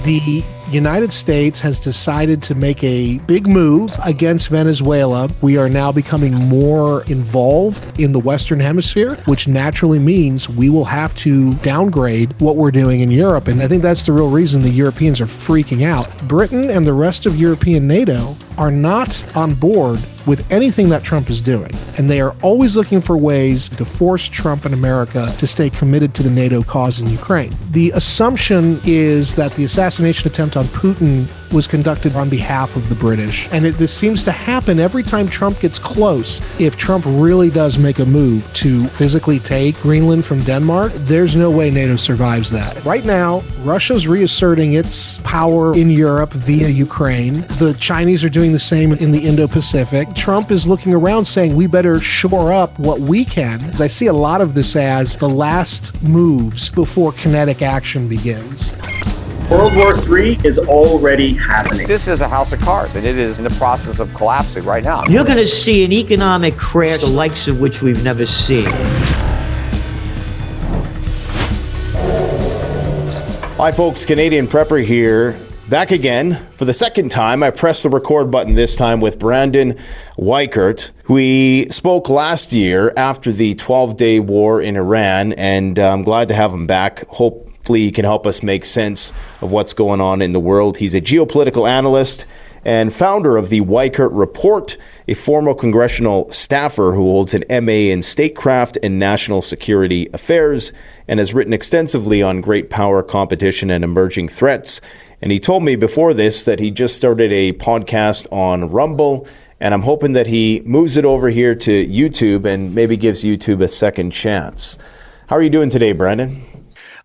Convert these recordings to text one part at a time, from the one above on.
The United States has decided to make a big move against Venezuela. We are now becoming more involved in the Western Hemisphere, which naturally means we will have to downgrade what we're doing in Europe. And I think that's the real reason the Europeans are freaking out. Britain and the rest of European NATO are not on board with anything that Trump is doing. And they are always looking for ways to force Trump and America to stay committed to the NATO cause in Ukraine. The assumption is that the assassination attempt on Putin was conducted on behalf of the British. And this seems to happen every time Trump gets close. If Trump really does make a move to physically take Greenland from Denmark, there's no way NATO survives that. Right now, Russia's reasserting its power in Europe via Ukraine. The Chinese are doing the same in the Indo-Pacific. Trump is looking around saying we better shore up what we can. I see a lot of this as the last moves before kinetic action begins. World War III is already happening. This is a house of cards, and it is in the process of collapsing right now. You're going to see an economic crash, the likes of which we've never seen. Hi folks, Canadian Prepper here. Back again. For the second time, I pressed the record button this time with Brandon Weichert. We spoke last year after the 12-day war in Iran, and I'm glad to have him back. Hopefully he can help us make sense of what's going on in the world. He's a geopolitical analyst and founder of the Weichert Report, a former congressional staffer who holds an MA in statecraft and national security affairs and has written extensively on great power, competition, and emerging threats. And he told me before this that he just started a podcast on Rumble, and I'm hoping that he moves it over here to YouTube and maybe gives YouTube a second chance. How are you doing today, Brandon?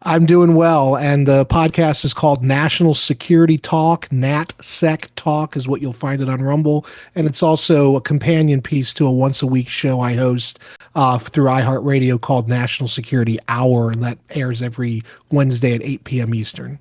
I'm doing well, and the podcast is called National Security Talk. NatSec Talk is what you'll find it on Rumble, and it's also a companion piece to a once-a-week show I host through iHeartRadio called National Security Hour, and that airs every Wednesday at 8 p.m. Eastern.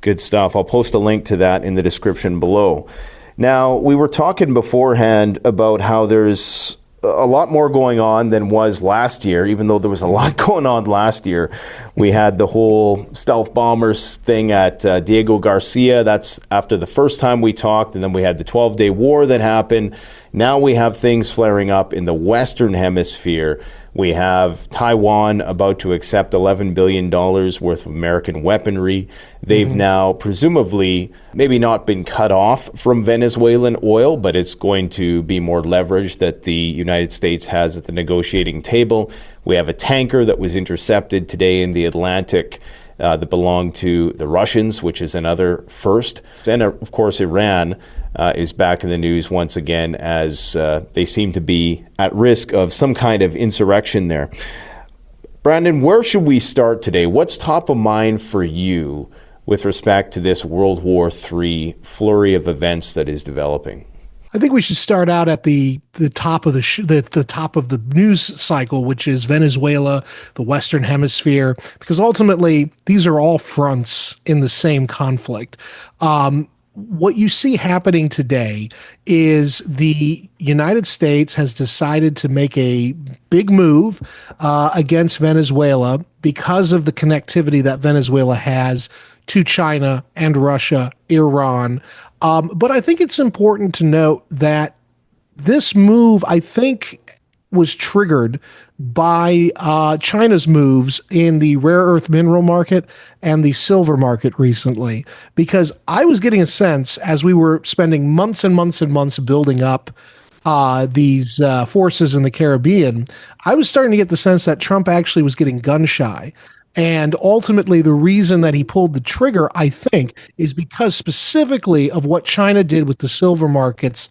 Good stuff. I'll post a link to that in the description below. Now, we were talking beforehand about how there's a lot more going on than was last year, even though there was a lot going on last year. We had the whole stealth bombers thing at Diego Garcia. That's after the first time we talked. And then we had the 12-day war that happened. Now we have things flaring up in the Western Hemisphere. We have Taiwan about to accept $11 billion worth of American weaponry. They've now presumably maybe not been cut off from Venezuelan oil, but it's going to be more leverage that the United States has at the negotiating table. We have a tanker that was intercepted today in the Atlantic that belonged to the Russians, which is another first. And of course, Iran is back in the news once again as they seem to be at risk of some kind of insurrection there. Brandon, where should we start today? What's top of mind for you with respect to this World War III flurry of events that is developing? I think we should start out at the top of the top of the news cycle, which is Venezuela, the Western Hemisphere, because ultimately these are all fronts in the same conflict. What you see happening today is the United States has decided to make a big move against Venezuela because of the connectivity that Venezuela has to China and Russia, Iran. But I think it's important to note that this move, I think, was triggered by China's moves in the rare earth mineral market and the silver market recently, because I was getting a sense as we were spending months and months and months building up these forces in the Caribbean, I was starting to get the sense that Trump actually was getting gun shy. And ultimately, the reason that he pulled the trigger, I think, is because specifically of what China did with the silver markets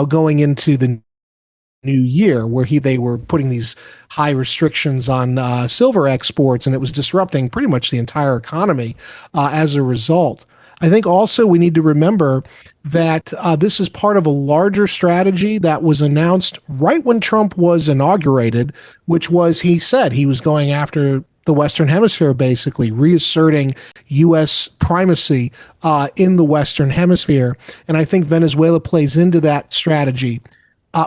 going into the new year, where they were putting these high restrictions on silver exports, and it was disrupting pretty much the entire economy as a result. I think also we need to remember that this is part of a larger strategy that was announced right when Trump was inaugurated, which was he said he was going after the Western Hemisphere, basically reasserting U.S. primacy in the Western Hemisphere. And I think Venezuela plays into that strategy.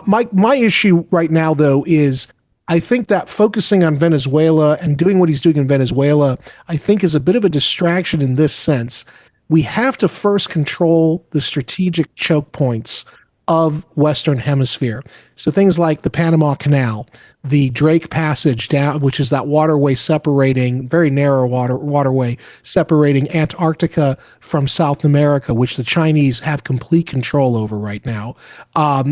My issue right now, though, is I think that focusing on Venezuela and doing what he's doing in Venezuela, I think is a bit of a distraction in this sense. we have to first control the strategic choke points of Western Hemisphere. So things like the Panama Canal, the Drake Passage down, which is that waterway separating, very narrow waterway separating Antarctica from South America, which the Chinese have complete control over right now.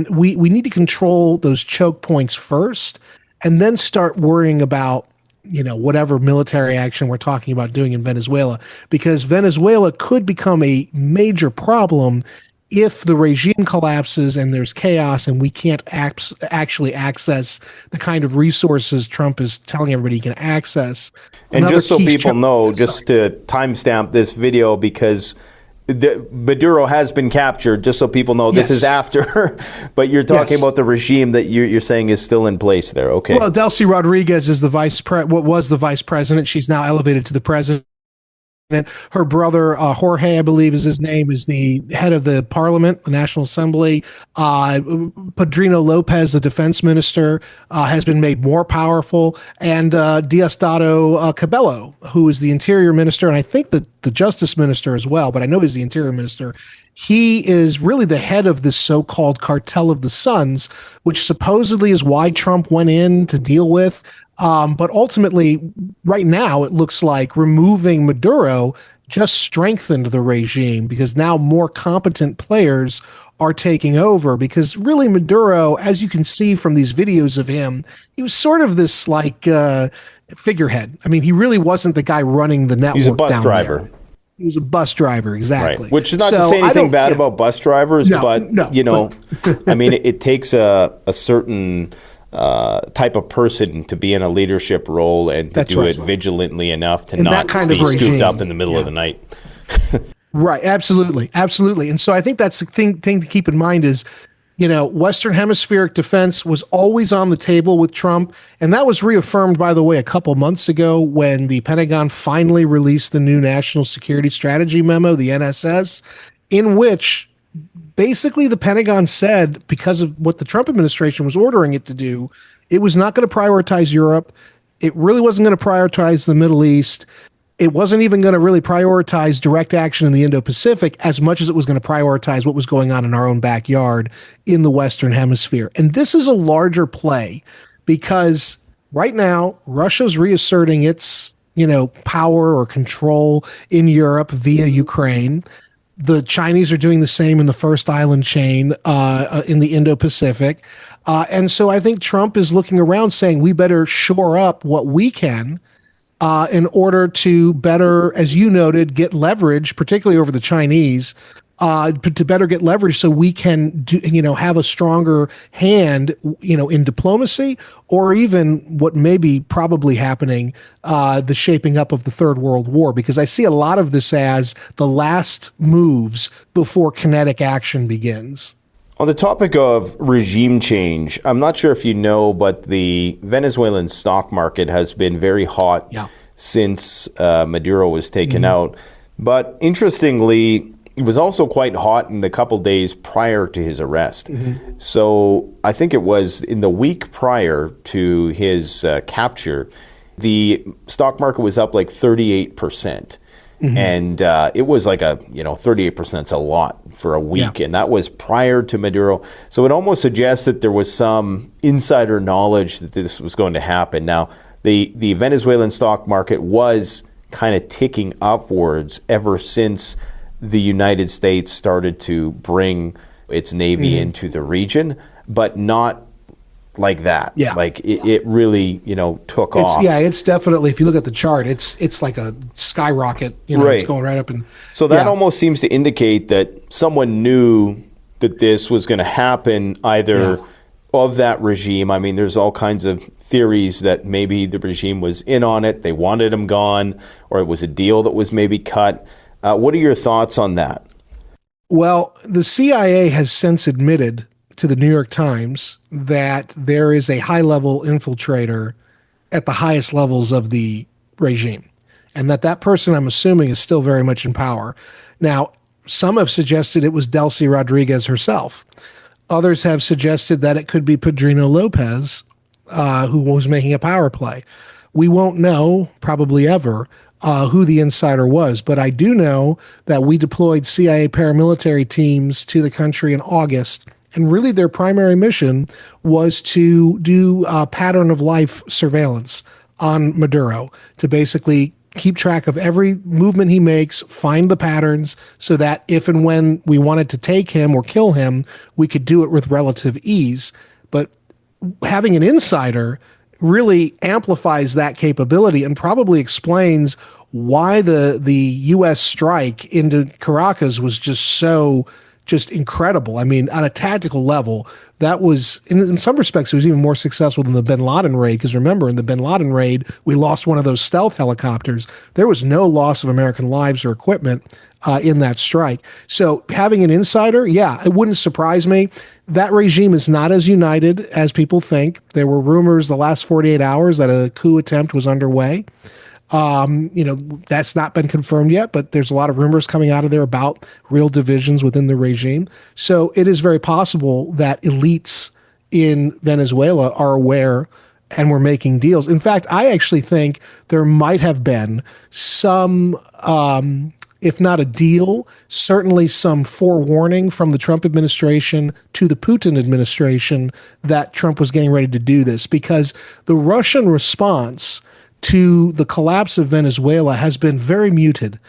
We need to control those choke points first, and then start worrying about whatever military action we're talking about doing in Venezuela, because Venezuela could become a major problem if the regime collapses and there's chaos and we can't actually access the kind of resources Trump is telling everybody he can access. And just so people know, just to timestamp this video, because Maduro has been captured, just so people know this is after, but you're talking about the regime that you're saying is still in place there. Okay. Well, Delcy Rodriguez is what was the vice president. She's now elevated to the president. Her brother, Jorge, I believe is his name, is the head of the parliament, the National Assembly. Padrino Lopez, the defense minister, has been made more powerful. And Diosdado Cabello, who is the interior minister, and I think the justice minister as well, but I know he's the interior minister. He is really the head of this so-called Cartel of the Suns, which supposedly is why Trump went in to deal with. But ultimately, right now, it looks like removing Maduro just strengthened the regime, because now more competent players are taking over. Because really, Maduro, as you can see from these videos of him, he was sort of this figurehead. I mean, he really wasn't the guy running the network. He's a bus driver. There. He was a bus driver, exactly. Right. Which is not to say anything bad about bus drivers, but I mean, it takes a certain type of person to be in a leadership role and to do it vigilantly enough to not be scooped up in the middle of the night. Right. Absolutely. And so I think that's the thing to keep in mind is, Western hemispheric defense was always on the table with Trump. And that was reaffirmed, by the way, a couple months ago when the Pentagon finally released the new National Security Strategy Memo, the NSS, in which basically the Pentagon said, because of what the Trump administration was ordering it to do, it was not going to prioritize Europe. It really wasn't going to prioritize the Middle East. It wasn't even going to really prioritize direct action in the Indo-Pacific as much as it was going to prioritize what was going on in our own backyard in the Western Hemisphere. And this is a larger play because right now Russia's reasserting its, power or control in Europe via Ukraine. The Chinese are doing the same in the first island chain in the Indo-Pacific. And so I think Trump is looking around saying we better shore up what we can in order to better, as you noted, get leverage, particularly over the Chinese, to better get leverage so we can have a stronger hand, in diplomacy, or even what may be probably happening, the shaping up of the Third World War, because I see a lot of this as the last moves before kinetic action begins. On the topic of regime change, I'm not sure if you know, but the Venezuelan stock market has been very hot since Maduro was taken out. But interestingly, it was also quite hot in the couple days prior to his arrest. So I think it was in the week prior to his capture, the stock market was up like 38%. And it was like 38% is a lot for a week. And that was prior to Maduro. So it almost suggests that there was some insider knowledge that this was going to happen. Now, the Venezuelan stock market was kind of ticking upwards ever since the United States started to bring its Navy into the region, but not like that. Like it really, took off. Yeah, it's definitely, if you look at the chart, it's like a skyrocket, it's going right up. And so that almost seems to indicate that someone knew that this was going to happen, either of that regime. I mean, there's all kinds of theories that maybe the regime was in on it, they wanted him gone, or it was a deal that was maybe cut. What are your thoughts on that? Well, the CIA has since admitted to the New York Times that there is a high-level infiltrator at the highest levels of the regime, and that person, I'm assuming, is still very much in power. Now, some have suggested it was Delcy Rodriguez herself. Others have suggested that it could be Padrino Lopez, who was making a power play. We won't know, probably ever, who the insider was. But I do know that we deployed CIA paramilitary teams to the country in August. And really their primary mission was to do pattern of life surveillance on Maduro, to basically keep track of every movement he makes, find the patterns, so that if and when we wanted to take him or kill him, we could do it with relative ease. But having an insider really amplifies that capability and probably explains why the U.S. strike into Caracas was just incredible. I mean, on a tactical level, that was, in some respects, it was even more successful than the bin Laden raid. Because remember, in the bin Laden raid, we lost one of those stealth helicopters. There was no loss of American lives or equipment in that strike. So having an insider, yeah, it wouldn't surprise me. That regime is not as united as people think. There were rumors the last 48 hours that a coup attempt was underway. That's not been confirmed yet, but there's a lot of rumors coming out of there about real divisions within the regime. So it is very possible that elites in Venezuela are aware and were making deals. In fact, I actually think there might have been some, if not a deal, certainly some forewarning from the Trump administration to the Putin administration that Trump was getting ready to do this, because the Russian response to the collapse of Venezuela has been very muted.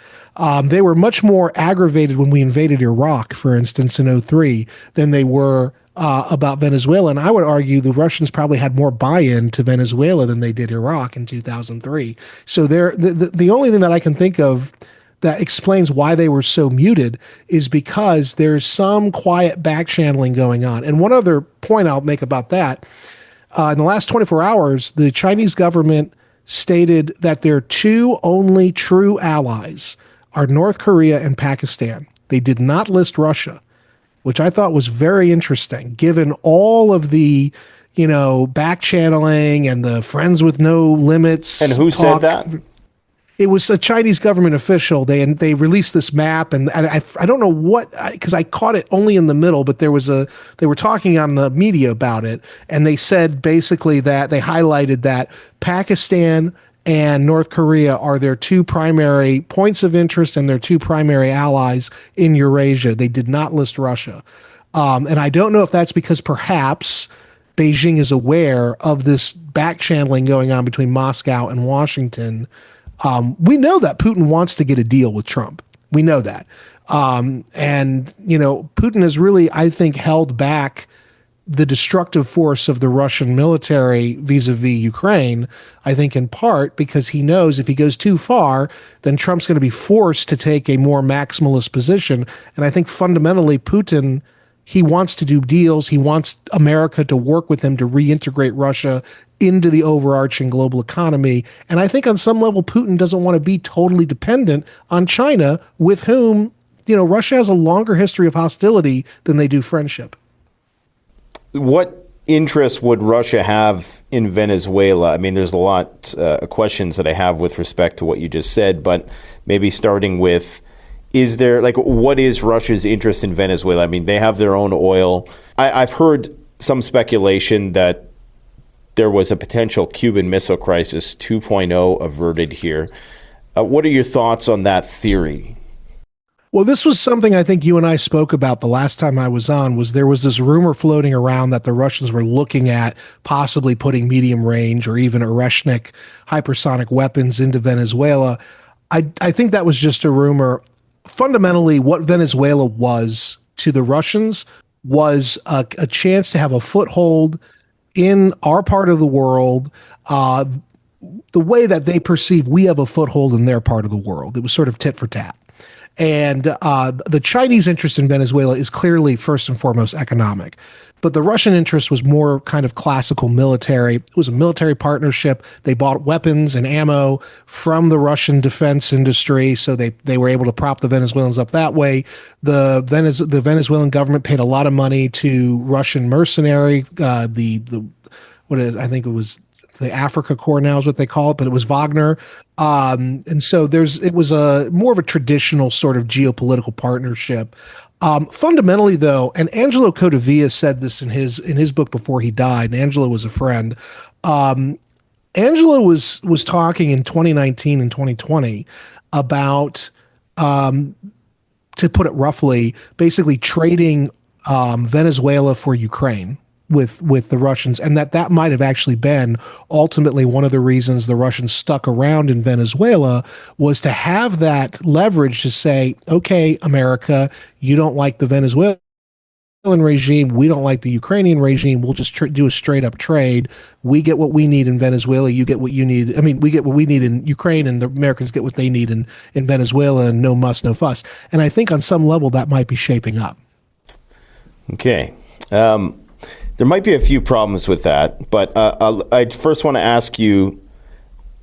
They were much more aggravated when we invaded Iraq, for instance, in 2003, than they were about Venezuela. And I would argue the Russians probably had more buy-in to Venezuela than they did Iraq in 2003. So the only thing that I can think of that explains why they were so muted is because there's some quiet back channeling going on. And one other point I'll make about that, in the last 24 hours, the Chinese government stated that their two only true allies are North Korea and Pakistan. They did not list Russia, which I thought was very interesting, given all of the, back channeling and the friends with no limits. And who said that? It was a Chinese government official. They released this map, and I don't know what, because I caught it only in the middle, but they were talking on the media about it, and they said basically that they highlighted that Pakistan and North Korea are their two primary points of interest and their two primary allies in Eurasia. They did not list Russia. And I don't know if that's because perhaps Beijing is aware of this back channeling going on between Moscow and Washington. We know that Putin wants to get a deal with Trump. We know that. Putin has really, I think, held back the destructive force of the Russian military vis-a-vis Ukraine, I think in part because he knows if he goes too far, then Trump's going to be forced to take a more maximalist position. And I think fundamentally Putin, he wants to do deals. He wants America to work with him to reintegrate Russia into the overarching global economy. And I think on some level, Putin doesn't want to be totally dependent on China, with whom, Russia has a longer history of hostility than they do friendship. What interest would Russia have in Venezuela? I mean, there's a lot of questions that I have with respect to what you just said, but maybe starting with, what is Russia's interest in Venezuela? I mean, they have their own oil. I've heard some speculation that there was a potential Cuban Missile Crisis 2.0 averted here. What are your thoughts on that theory? Well, this was something I think you and I spoke about the last time I was on. There was this rumor floating around that the Russians were looking at possibly putting medium range or even Oreshnik hypersonic weapons into Venezuela. I think that was just a rumor. Fundamentally, what Venezuela was to the Russians was a chance to have a foothold in our part of the world, the way that they perceive we have a foothold in their part of the world. It was sort of tit for tat. And the Chinese interest in Venezuela is clearly first and foremost economic. But the Russian interest was more kind of classical military. It was a military partnership. They bought weapons and ammo from the Russian defense industry, so they were able to prop the Venezuelans up that way. The Venezuelan government paid a lot of money to Russian mercenary, I think it was the Africa Corps now is what they call it, but it was Wagner. And so it was more of a traditional sort of geopolitical partnership. Fundamentally, though, and Angelo Codevilla said this in his book before he died, and Angelo was a friend, Angela was talking in 2019 and 2020 about, to put it roughly, basically trading Venezuela for Ukraine with the Russians, and that might have actually been ultimately one of the reasons the Russians stuck around in Venezuela, was to have that leverage to say, okay, America, you don't like the Venezuelan regime, we don't like the Ukrainian regime, we'll just do a straight up trade. We get what we need in Venezuela, you get what you need. I mean, we get what we need in Ukraine, and the Americans get what they need in Venezuela, and no muss, no fuss. And I think on some level that might be shaping up. Okay. There might be a few problems with that, but I first want to ask you,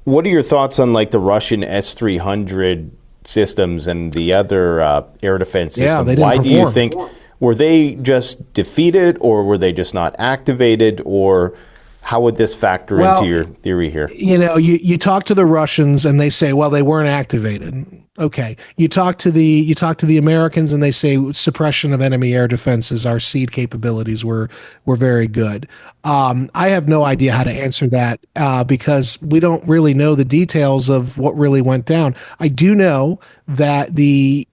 what are your thoughts on like the Russian S-300 systems and the other air defense systems? Yeah, they didn't Why perform. do you think, were they just defeated, or were they just not activated, or how would this factor into your theory here? You know, you talk to the Russians and they say, well, they weren't activated. Okay. You talk to the Americans and they say suppression of enemy air defenses, our SEAD capabilities were very good. I have no idea how to answer that because we don't really know the details of what really went down. I do know that the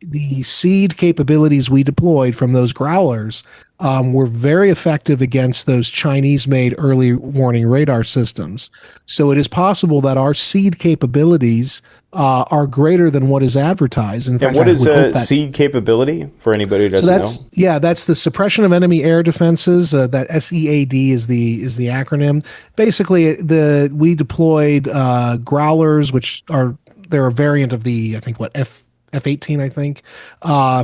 SEAD capabilities we deployed from those Growlers were very effective against those Chinese-made early warning radar systems. So it is possible that our SEAD capabilities are greater than what is advertised. In fact, And what is a SEAD capability for anybody who doesn't know? Yeah, that's the suppression of enemy air defenses. That SEAD is the acronym. Basically, we deployed Growlers, which they're a variant of the F-18, I think,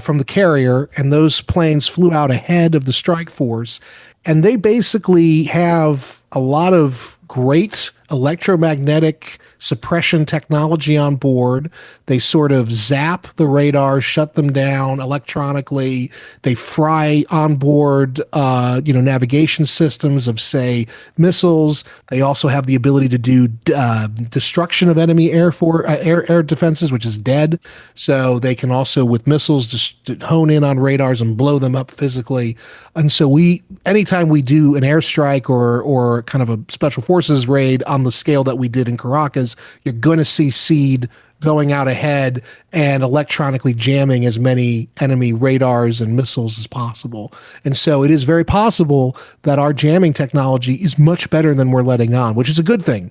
from the carrier, and those planes flew out ahead of the strike force, and they basically have a lot of great electromagnetic suppression technology on board. They sort of zap the radar, shut them down electronically. They fry onboard, navigation systems of, say, missiles. They also have the ability to do destruction of enemy air defenses, which is dead. So they can also, with missiles, just hone in on radars and blow them up physically. And so anytime we do an airstrike or kind of a special forces raid on the scale that we did in Caracas, you're going to see SEAD going out ahead and electronically jamming as many enemy radars and missiles as possible. And so it is very possible that our jamming technology is much better than we're letting on, which is a good thing.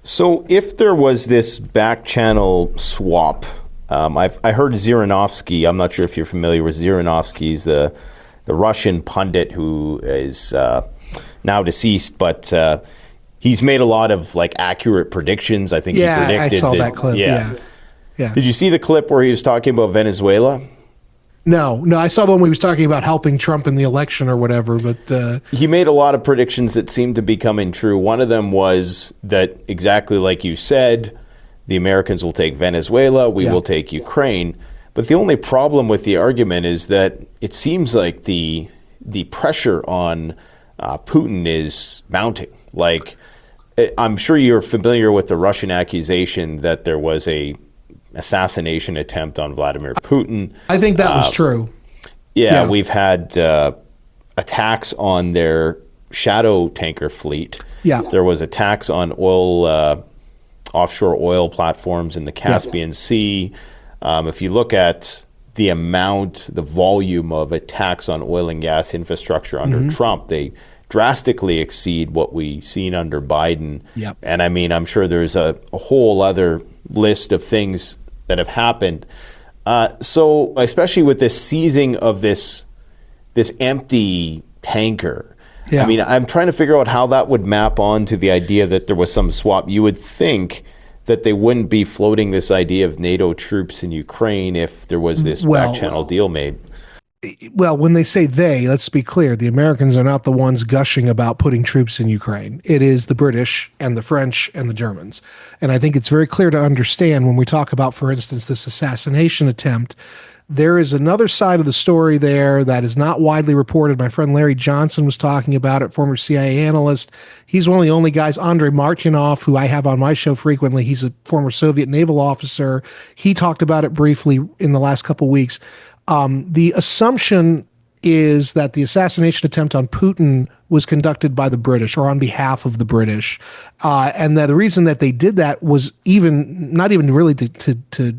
So if there was this back channel swap, I heard Zhirinovsky, I'm not sure if you're familiar with Zhirinovsky, he's the Russian pundit who is now deceased, but he's made a lot of like accurate predictions. I think he predicted. I saw that clip. Yeah. Did you see the clip where he was talking about Venezuela? No, I saw the one where he was talking about helping Trump in the election or whatever, but he made a lot of predictions that seemed to be coming true. One of them was that, exactly like you said, the Americans will take Venezuela, we will take Ukraine. But the only problem with the argument is that it seems like the pressure on Putin is mounting. Like, I'm sure you're familiar with the Russian accusation that there was a assassination attempt on Vladimir Putin. I think that was true. Yeah, we've had attacks on their shadow tanker fleet. Yeah. There was attacks on offshore oil platforms in the Caspian Sea. If you look at the volume of attacks on oil and gas infrastructure under Trump, they drastically exceed what we've seen under Biden. Yep. And I mean, I'm sure there's a whole other list of things that have happened. So especially with this seizing of this empty tanker, I mean, I'm trying to figure out how that would map on to the idea that there was some swap. You would think that they wouldn't be floating this idea of NATO troops in Ukraine if there was this back channel deal made. Well, when they say they, let's be clear, the Americans are not the ones gushing about putting troops in Ukraine. It is the British and the French and the Germans. And I think it's very clear to understand when we talk about, for instance, this assassination attempt, there is another side of the story there that is not widely reported. My friend Larry Johnson was talking about it, former CIA analyst. He's one of the only guys, Andrei Martyanov, who I have on my show frequently. He's a former Soviet naval officer. He talked about it briefly in the last couple of weeks. The assumption is that the assassination attempt on Putin was conducted by the British or on behalf of the British. And that the reason that they did that was not even really to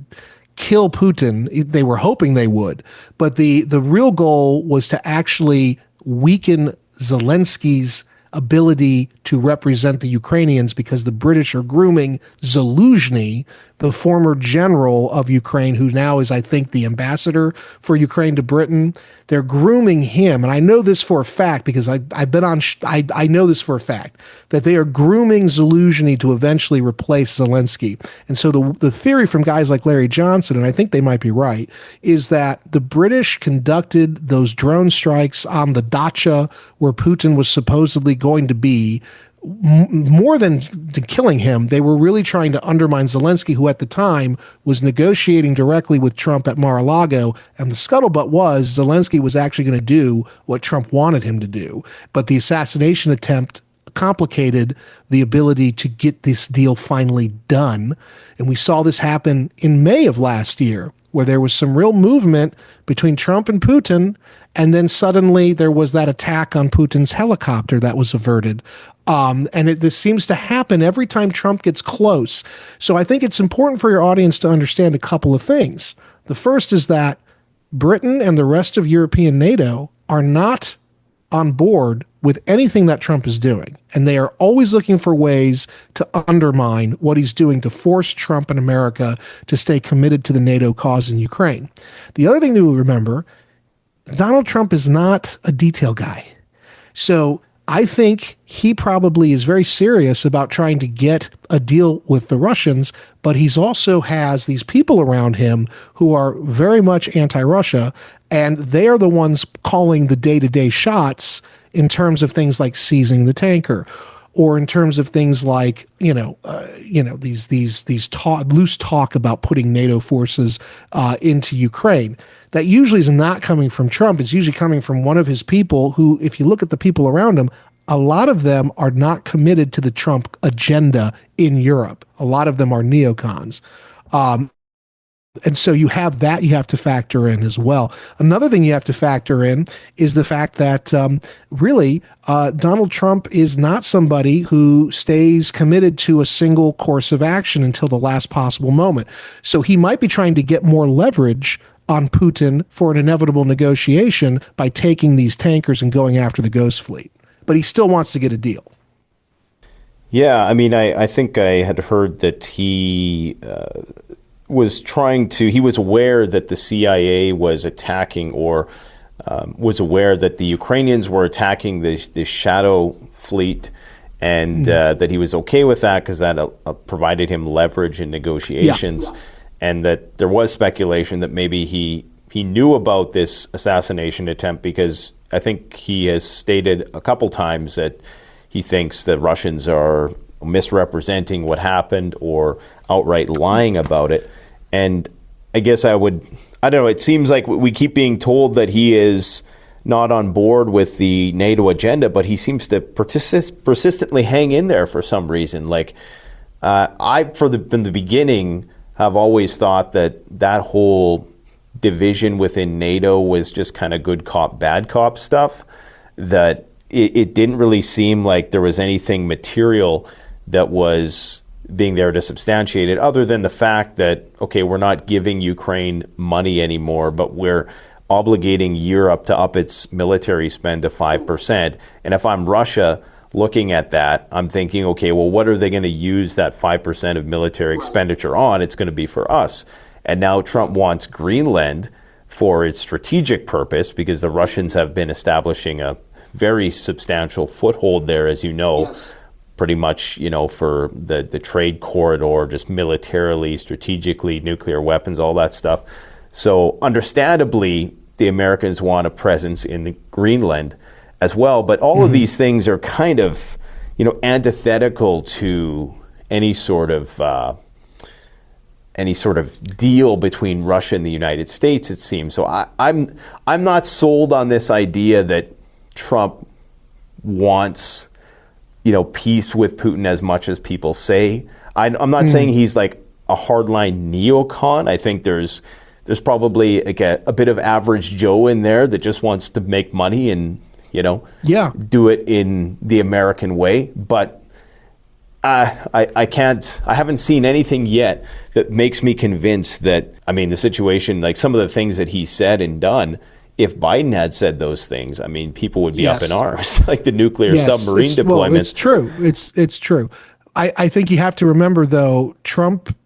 kill Putin. They were hoping they would. But the real goal was to actually weaken Zelensky's ability to represent the Ukrainians, because the British are grooming Zaluzhny, the former general of Ukraine, who now is, I think, the ambassador for Ukraine to Britain. They're grooming him, and I know this for a fact because I've been on. I know this for a fact that they are grooming Zaluzhny to eventually replace Zelensky. And so the theory from guys like Larry Johnson, and I think they might be right, is that the British conducted those drone strikes on the dacha where Putin was supposedly going to be. More than killing him, they were really trying to undermine Zelensky, who at the time was negotiating directly with Trump at Mar-a-Lago. And the scuttlebutt was Zelensky was actually going to do what Trump wanted him to do. But the assassination attempt complicated the ability to get this deal finally done. And we saw this happen in May of last year, where there was some real movement between Trump and Putin. And then suddenly there was that attack on Putin's helicopter that was averted. This seems to happen every time Trump gets close. So I think it's important for your audience to understand a couple of things. The first is that Britain and the rest of European NATO are not on board with anything that Trump is doing. And they are always looking for ways to undermine what he's doing to force Trump and America to stay committed to the NATO cause in Ukraine. The other thing to remember, Donald Trump is not a detail guy. So I think he probably is very serious about trying to get a deal with the Russians, but he's also has these people around him who are very much anti-Russia, and they are the ones calling the day-to-day shots in terms of things like seizing the tanker, or in terms of things like these loose talk about putting NATO forces into Ukraine. That usually is not coming from Trump. It's usually coming from one of his people who, if you look at the people around him, a lot of them are not committed to the Trump agenda in Europe. A lot of them are neocons. And so you have that you have to factor in as well. Another thing you have to factor in is the fact that Donald Trump is not somebody who stays committed to a single course of action until the last possible moment. So he might be trying to get more leverage on Putin for an inevitable negotiation by taking these tankers and going after the Ghost Fleet. But he still wants to get a deal. Yeah, I mean, I think I had heard that he was he was aware that the CIA was attacking, or was aware that the Ukrainians were attacking the Shadow Fleet, and that he was okay with that because that provided him leverage in negotiations. Yeah. And that there was speculation that maybe he knew about this assassination attempt, because I think he has stated a couple times that he thinks the Russians are misrepresenting what happened or outright lying about it. And I guess I don't know, it seems like we keep being told that he is not on board with the NATO agenda, but he seems to persistently hang in there for some reason. Like, from the beginning, have always thought that whole division within NATO was just kind of good cop, bad cop stuff, that it didn't really seem like there was anything material that was being there to substantiate it, other than the fact that, okay, we're not giving Ukraine money anymore, but we're obligating Europe to up its military spend to 5%. And if I'm Russia looking at that, I'm thinking, okay, well, what are they going to use that 5% of military expenditure on? It's going to be for us. And now Trump wants Greenland for its strategic purpose, because the Russians have been establishing a very substantial foothold there, as you know. Yes. Pretty much, for the trade corridor, just militarily, strategically, nuclear weapons, all that stuff. So understandably, the Americans want a presence in Greenland as well. But all of these things are kind of, antithetical to any sort of deal between Russia and the United States, it seems. So I'm not sold on this idea that Trump wants peace with Putin as much as people say. I'm not saying he's like a hardline neocon. I think there's there's probably like a bit of average Joe in there that just wants to make money and, do it in the American way. But I haven't seen anything yet that makes me convinced that, the situation, like some of the things that he said and done, if Biden had said those things, people would be up in arms, like the nuclear submarine deployment. Well, it's true. It's true. I think you have to remember, though, Trump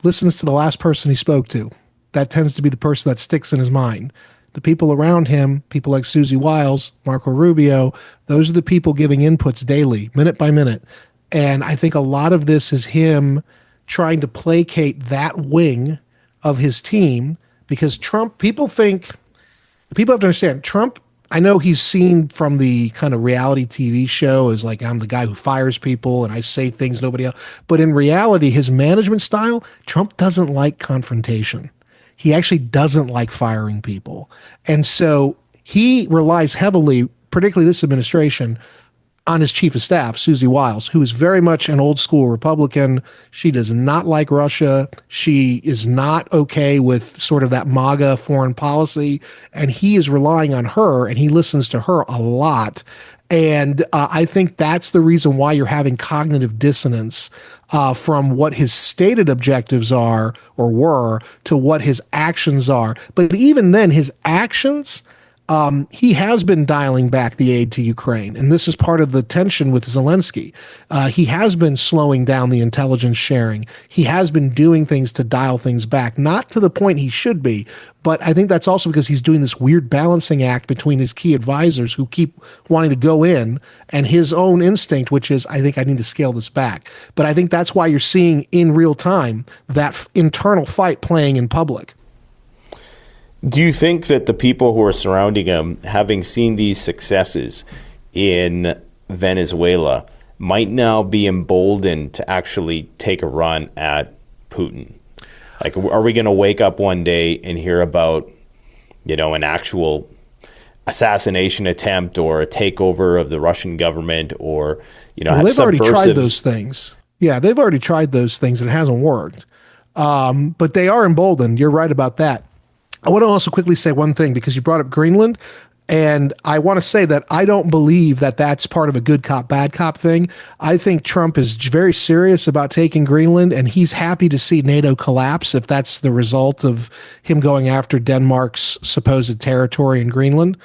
listens to the last person he spoke to. That tends to be the person that sticks in his mind. The people around him, people like Susie Wiles, Marco Rubio, those are the people giving inputs daily, minute by minute. And I think a lot of this is him trying to placate that wing of his team, because Trump, people have to understand, Trump, I know he's seen from the kind of reality TV show as like, I'm the guy who fires people and I say things nobody else. But in reality, his management style, Trump doesn't like confrontation. He actually doesn't like firing people. And so he relies heavily, particularly this administration, on his chief of staff, Susie Wiles, who is very much an old school Republican. She does not like Russia. She is not okay with sort of that MAGA foreign policy. And he is relying on her, and he listens to her a lot. And I think that's the reason why you're having cognitive dissonance from what his stated objectives are or were to what his actions are. But even then, his actions, he has been dialing back the aid to Ukraine, and this is part of the tension with Zelensky. He has been slowing down the intelligence sharing. He has been doing things to dial things back, not to the point he should be, but I think that's also because he's doing this weird balancing act between his key advisors who keep wanting to go in and his own instinct, which is, I think I need to scale this back. But I think that's why you're seeing in real time that internal fight playing in public. Do you think that the people who are surrounding him, having seen these successes in Venezuela, might now be emboldened to actually take a run at Putin? Like, are we going to wake up one day and hear about, an actual assassination attempt or a takeover of the Russian government, or, well, they've already tried those things. Yeah, they've already tried those things and it hasn't worked. But they are emboldened. You're right about that. I want to also quickly say one thing, because you brought up Greenland, and I want to say that I don't believe that that's part of a good cop, bad cop thing. I think Trump is very serious about taking Greenland, and he's happy to see NATO collapse if that's the result of him going after Denmark's supposed territory in Greenland.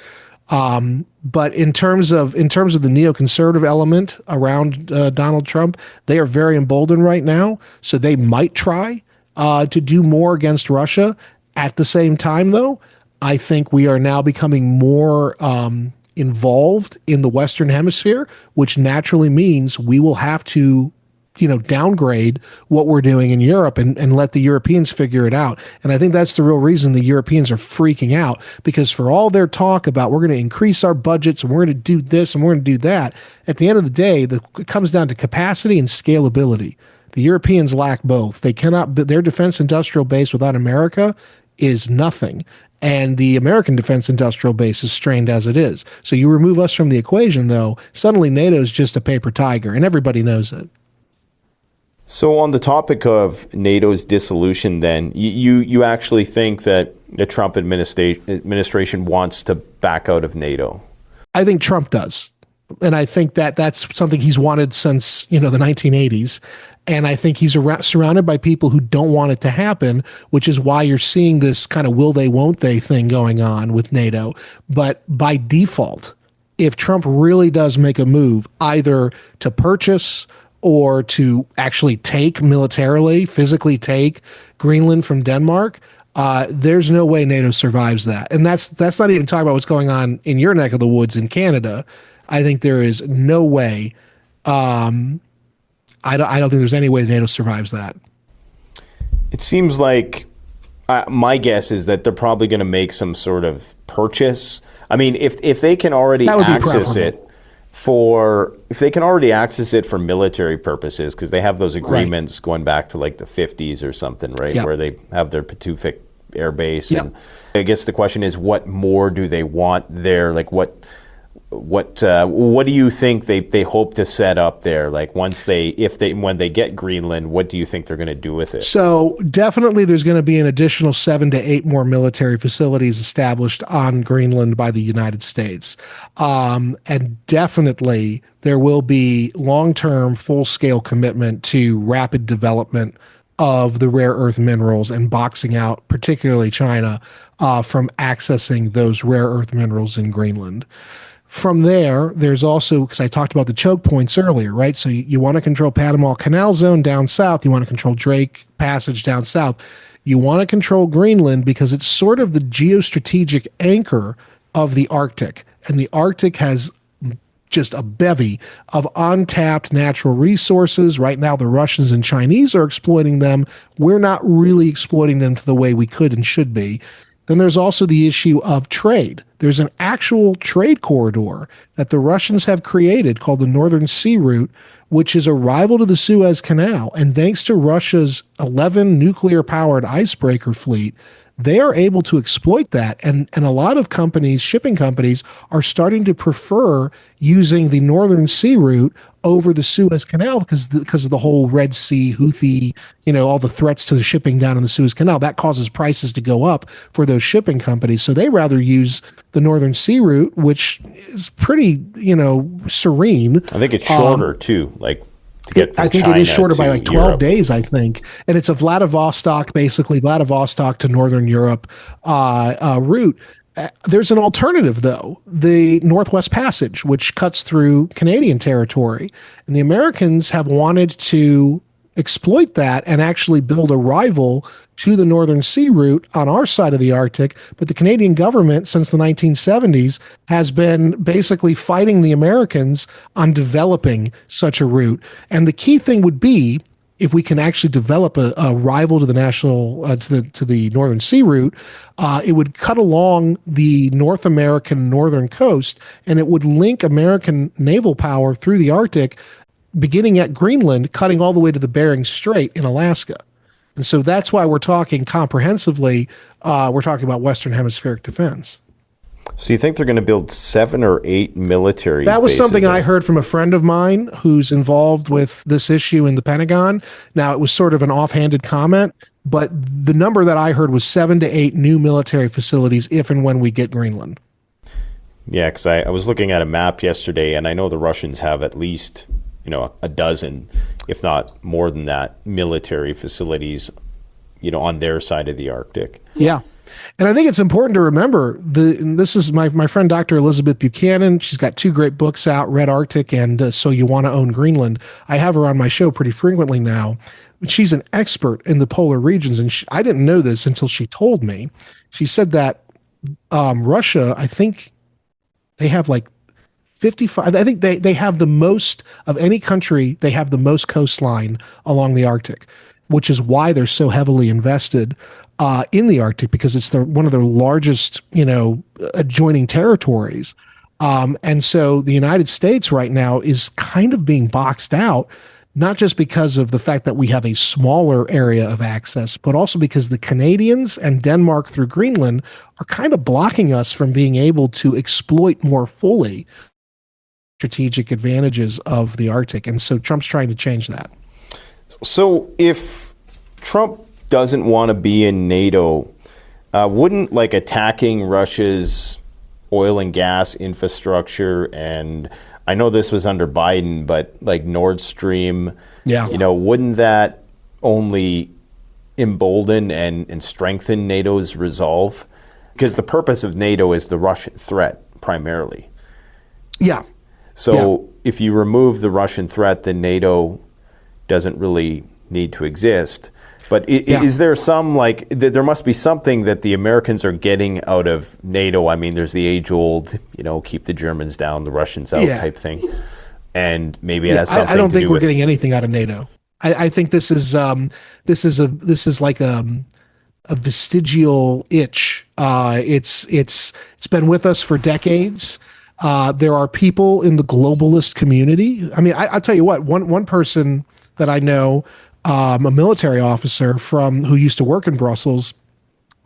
But in terms of the neoconservative element around Donald Trump, they are very emboldened right now, so they might try to do more against Russia. At the same time, though, I think we are now becoming more involved in the Western Hemisphere, which naturally means we will have to, downgrade what we're doing in Europe and let the Europeans figure it out. And I think that's the real reason the Europeans are freaking out, because for all their talk about we're going to increase our budgets and we're going to do this and we're going to do that, at the end of the day, it comes down to capacity and scalability. The Europeans lack both. They cannot, their defense industrial base without America is nothing. And the American defense industrial base is strained as it is. So you remove us from the equation, though, suddenly NATO is just a paper tiger, and everybody knows it. So on the topic of NATO's dissolution, then, you actually think that the Trump administration wants to back out of NATO? I think Trump does. And I think that that's something he's wanted since, the 1980s. And I think he's surrounded by people who don't want it to happen, which is why you're seeing this kind of will they, won't they thing going on with NATO. But by default, if Trump really does make a move, either to purchase or to actually take militarily, physically take Greenland from Denmark, there's no way NATO survives that. And that's not even talking about what's going on in your neck of the woods in Canada. I think there is no way. I don't think there's any way NATO survives that. It seems like my guess is that they're probably going to make some sort of purchase. If they can already access it for military purposes, because they have those agreements going back to like the 50s or something, right? Yep. Where they have their Patuxent Air Base. Yep. And I guess the question is, what more do they want there? Like, what do you think they hope to set up there? Like when they get Greenland, what do you think they're going to do with it? So definitely there's going to be an additional 7 to 8 more military facilities established on Greenland by the United States. And definitely there will be long-term full-scale commitment to rapid development of the rare earth minerals and boxing out particularly China from accessing those rare earth minerals in Greenland. From there, there's also, because I talked about the choke points earlier, right? So you want to control Panama Canal Zone down south. You want to control Drake Passage down south. You want to control Greenland because it's sort of the geostrategic anchor of the Arctic. And the Arctic has just a bevy of untapped natural resources. Right now, the Russians and Chinese are exploiting them. We're not really exploiting them to the way we could and should be. Then there's also the issue of trade. There's an actual trade corridor that the Russians have created called the Northern Sea Route, which is a rival to the Suez Canal. And thanks to Russia's 11 nuclear-powered icebreaker fleet, they are able to exploit that. And a lot of companies, shipping companies, are starting to prefer using the Northern Sea Route over the Suez Canal because of the whole Red Sea, Houthi, all the threats to the shipping down in the Suez Canal. That causes prices to go up for those shipping companies. So they rather use the Northern Sea Route, which is pretty, serene. I think it's shorter too, like to get from I think China it is shorter by like 12 Europe. days, I think. And it's a Vladivostok to Northern Europe route. There's an alternative, though, the Northwest Passage, which cuts through Canadian territory. And the Americans have wanted to exploit that and actually build a rival to the Northern Sea Route on our side of the Arctic. But the Canadian government, since the 1970s, has been basically fighting the Americans on developing such a route. And the key thing would be, if we can actually develop a rival to the to the Northern Sea Route, it would cut along the North American northern coast, and it would link American naval power through the Arctic, beginning at Greenland, cutting all the way to the Bering Strait in Alaska. And so that's why we're talking comprehensively. We're talking about Western Hemispheric defense. So you think they're going to build 7 or 8 military That was bases something there? I heard from a friend of mine who's involved with this issue in the Pentagon. Now, it was sort of an offhanded comment, but the number that I heard was 7 to 8 new military facilities if and when we get Greenland. Yeah, because I was looking at a map yesterday, and I know the Russians have at least a dozen, if not more than that, military facilities on their side of the Arctic. Yeah. And I think it's important to remember, this is my friend Dr. Elizabeth Buchanan. She's got 2 great books out, Red Arctic and So You Want to Own Greenland. I have her on my show pretty frequently now. She's an expert in the polar regions, and I didn't know this until she told me. She said that Russia, I think they have like 55, I think they have the most of any country. They have the most coastline along the Arctic, which is why they're so heavily invested in the Arctic, because it's one of their largest, adjoining territories. And so the United States right now is kind of being boxed out, not just because of the fact that we have a smaller area of access, but also because the Canadians and Denmark through Greenland are kind of blocking us from being able to exploit more fully strategic advantages of the Arctic. And so Trump's trying to change that. So if Trump doesn't want to be in NATO, wouldn't attacking Russia's oil and gas infrastructure, and I know this was under Biden, but Nord Stream, wouldn't that only embolden and strengthen NATO's resolve? Because the purpose of NATO is the Russian threat primarily. Yeah. So if you remove the Russian threat, then NATO doesn't really need to exist. But is there some, there must be something that the Americans are getting out of NATO. I mean, there's the age-old, keep the Germans down, the Russians out type thing. And maybe it has something to do with... I don't think we're getting anything out of NATO. I think this is like a vestigial itch. It's been with us for decades. There are people in the globalist community. I mean, I'll tell you what, one person that I know, a military officer who used to work in Brussels,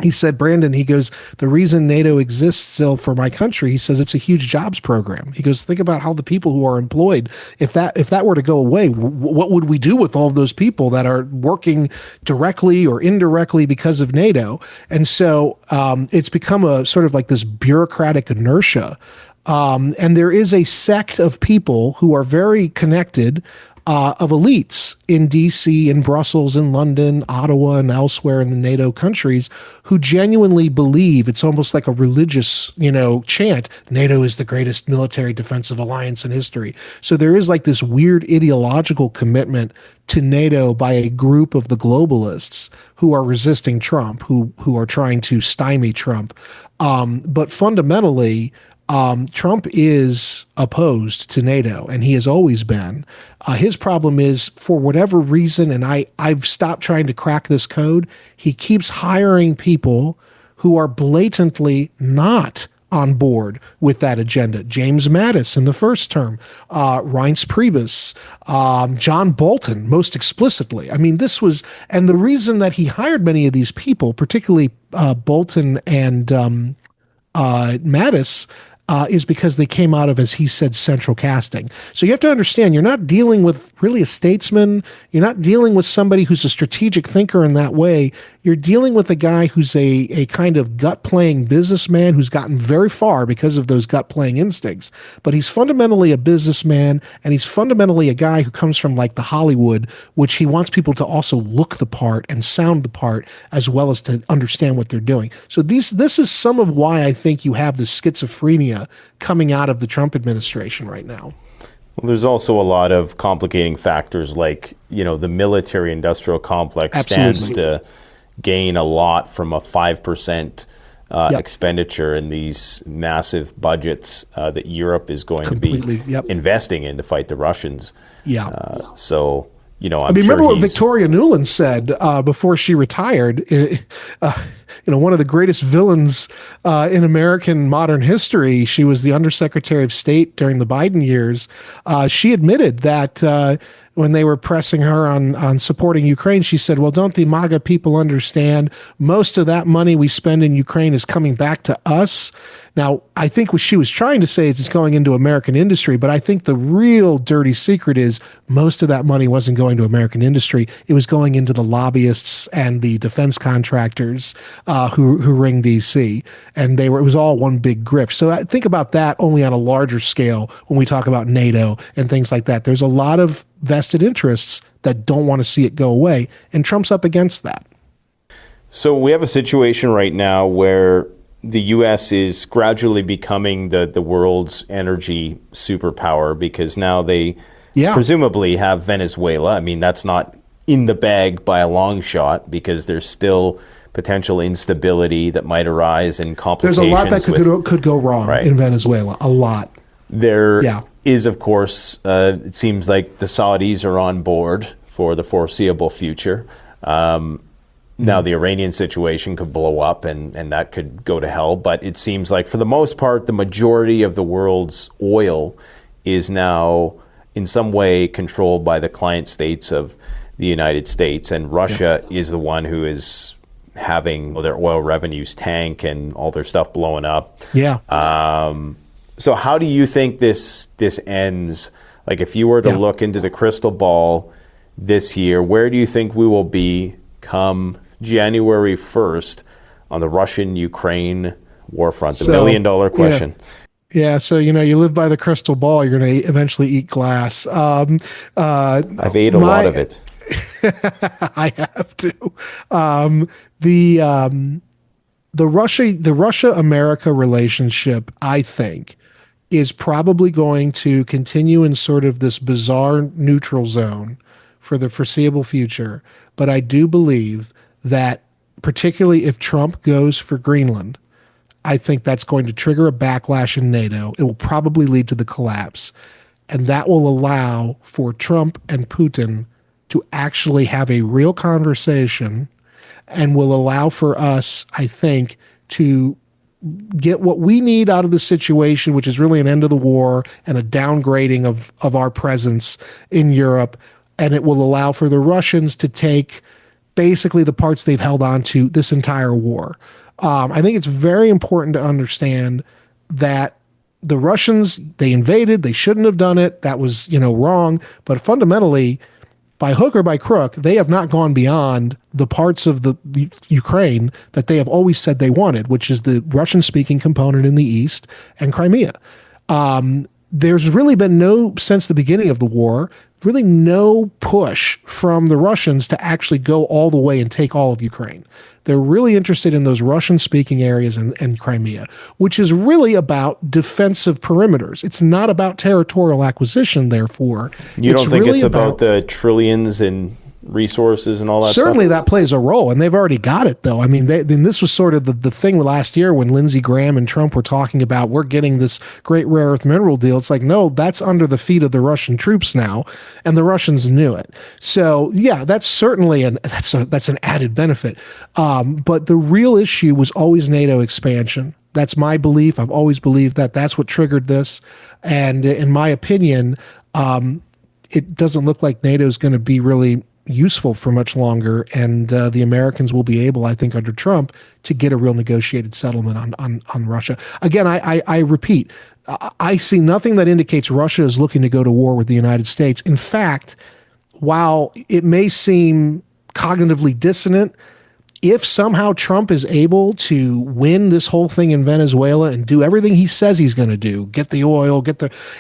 He said, Brandon, he goes, the reason NATO exists still for my country, he says it's a huge jobs program. He goes, think about how the people who are employed, if that were to go away, what would we do with all of those people that are working directly or indirectly because of NATO? And so it's become a sort of like this bureaucratic inertia. And there is a sect of people who are very connected, of elites in DC, in Brussels, in London, Ottawa, and elsewhere in the NATO countries who genuinely believe it's almost like a religious, chant. NATO is the greatest military defensive alliance in history. So there is like this weird ideological commitment to NATO by a group of the globalists who are resisting Trump, who are trying to stymie Trump. But fundamentally, Trump is opposed to NATO, and he has always been. His problem is, for whatever reason, and I've stopped trying to crack this code, he keeps hiring people who are blatantly not on board with that agenda. James Mattis in the first term, Reince Priebus, John Bolton, most explicitly. I mean, and the reason that he hired many of these people, particularly Bolton and Mattis, is because they came out of, as he said, central casting. So you have to understand, you're not dealing with really a statesman. You're not dealing with somebody who's a strategic thinker in that way. You're dealing with a guy who's a kind of gut-playing businessman who's gotten very far because of those gut-playing instincts. But he's fundamentally a businessman, and he's fundamentally a guy who comes from like the Hollywood, which he wants people to also look the part and sound the part, as well as to understand what they're doing. So this is some of why I think you have this schizophrenia coming out of the Trump administration right now. Well, there's also a lot of complicating factors like, the military industrial complex stands to gain a lot from a 5% expenditure in these massive budgets that Europe is going to be investing in to fight the Russians. So, remember what Victoria Nuland said before she retired. One of the greatest villains in American modern history. She was the Undersecretary of State during the Biden years. She admitted that when they were pressing her on supporting Ukraine, she said, well, don't the MAGA people understand most of that money we spend in Ukraine is coming back to us? Now, I think what she was trying to say is it's going into American industry, but I think the real dirty secret is most of that money wasn't going to American industry. It was going into the lobbyists and the defense contractors who ring DC, and it was all one big grift. So I think about that only on a larger scale when we talk about NATO and things like that. There's a lot of vested interests that don't want to see it go away, and Trump's up against that. So we have a situation right now where the U.S. is gradually becoming the world's energy superpower because now they presumably have Venezuela. I mean, that's not in the bag by a long shot because there's still potential instability that might arise and complications. There's a lot that could go wrong in Venezuela, a lot. There is, of course, it seems like the Saudis are on board for the foreseeable future. Now, the Iranian situation could blow up and that could go to hell. But it seems like, for the most part, the majority of the world's oil is now in some way controlled by the client states of the United States. And Russia is the one who is having their oil revenues tank and all their stuff blowing up. So how do you think this ends? Like, if you were to look into the crystal ball this year, where do you think we will be come January 1st on the Russian-Ukraine war front? The million-dollar question. So, you live by the crystal ball, you're going to eventually eat glass. I've ate a lot of it. I have to. The Russia-America relationship, I think, is probably going to continue in sort of this bizarre neutral zone for the foreseeable future. But I do believe that, particularly if Trump goes for Greenland, I think that's going to trigger a backlash in NATO. It will probably lead to the collapse. And that will allow for Trump and Putin to actually have a real conversation and will allow for us, I think, to get what we need out of the situation, which is really an end of the war and a downgrading of our presence in Europe. And it will allow for the Russians to take basically the parts they've held on to this entire war. I think it's very important to understand that the Russians, they invaded, they shouldn't have done it. That was, wrong. But fundamentally, by hook or by crook, they have not gone beyond the parts of the Ukraine that they have always said they wanted, which is the Russian-speaking component in the east and Crimea. There's really been no, since the beginning of the war, really no push from the Russians to actually go all the way and take all of Ukraine. They're really interested in those Russian-speaking areas and Crimea, which is really about defensive perimeters. It's not about territorial acquisition, therefore. You don't think it's about the trillions in resources and all that certainly stuff? That plays a role, and they've already got it, though. I mean, then this was sort of the thing last year when Lindsey Graham and Trump were talking about we're getting this great rare earth mineral deal. It's like, no, that's under the feet of the Russian troops now, and the Russians knew it. So yeah, that's certainly that's an added benefit. But the real issue was always NATO expansion. That's my belief. I've always believed that that's what triggered this, and in my opinion, it doesn't look like NATO is going to be really useful for much longer, and the Americans will be able, I think, under Trump, to get a real negotiated settlement on Russia. Again, I repeat, I see nothing that indicates Russia is looking to go to war with the United States. In fact, while it may seem cognitively dissonant, if somehow Trump is able to win this whole thing in Venezuela and do everything he says he's going to do, get the oil,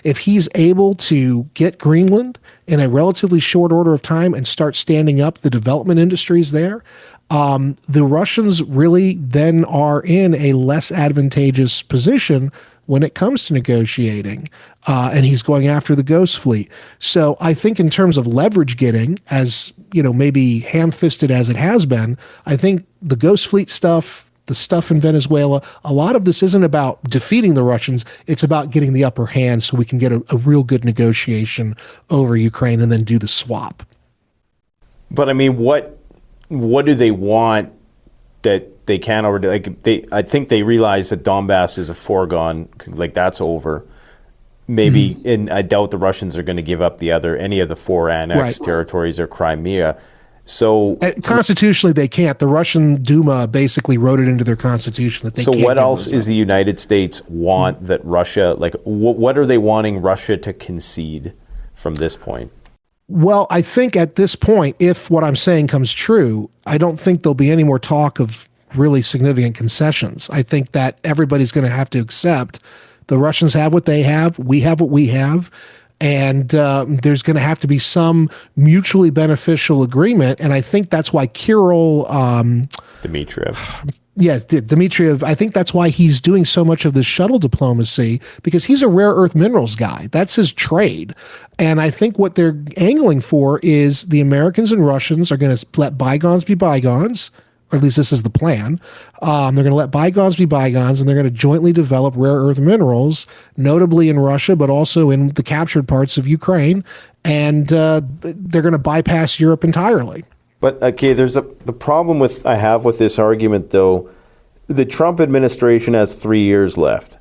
if he's able to get Greenland in a relatively short order of time and start standing up the development industries there, the Russians really then are in a less advantageous position when it comes to negotiating, and he's going after the Ghost Fleet. So I think in terms of leverage getting, as maybe ham-fisted as it has been, I think the Ghost Fleet stuff, the stuff in Venezuela, a lot of this isn't about defeating the Russians. It's about getting the upper hand so we can get a real good negotiation over Ukraine and then do the swap. But I mean, what do they want that they can't already, I think they realize that Donbass is a foregone, like that's over. Maybe, and I doubt the Russians are going to give up any of the 4 annexed territories or Crimea. So constitutionally, they can't. The Russian Duma basically wrote it into their constitution that they can't. So what else is the United States want that Russia, what are they wanting Russia to concede from this point? Well, I think at this point, if what I'm saying comes true, I don't think there'll be any more talk of really significant concessions. I think that everybody's going to have to accept the Russians have what they have, we have what we have, and there's going to have to be some mutually beneficial agreement. And I think that's why Kirill Dmitriev. Yes, Dmitriev, I think that's why he's doing so much of this shuttle diplomacy, because he's a rare earth minerals guy. That's his trade. And I think what they're angling for is the Americans and Russians are going to let bygones be bygones, or at least this is the plan. They're going to let bygones be bygones, and they're going to jointly develop rare earth minerals, notably in Russia, but also in the captured parts of Ukraine. And they're going to bypass Europe entirely. But okay, the problem I have with this argument, though. The Trump administration has 3 years left,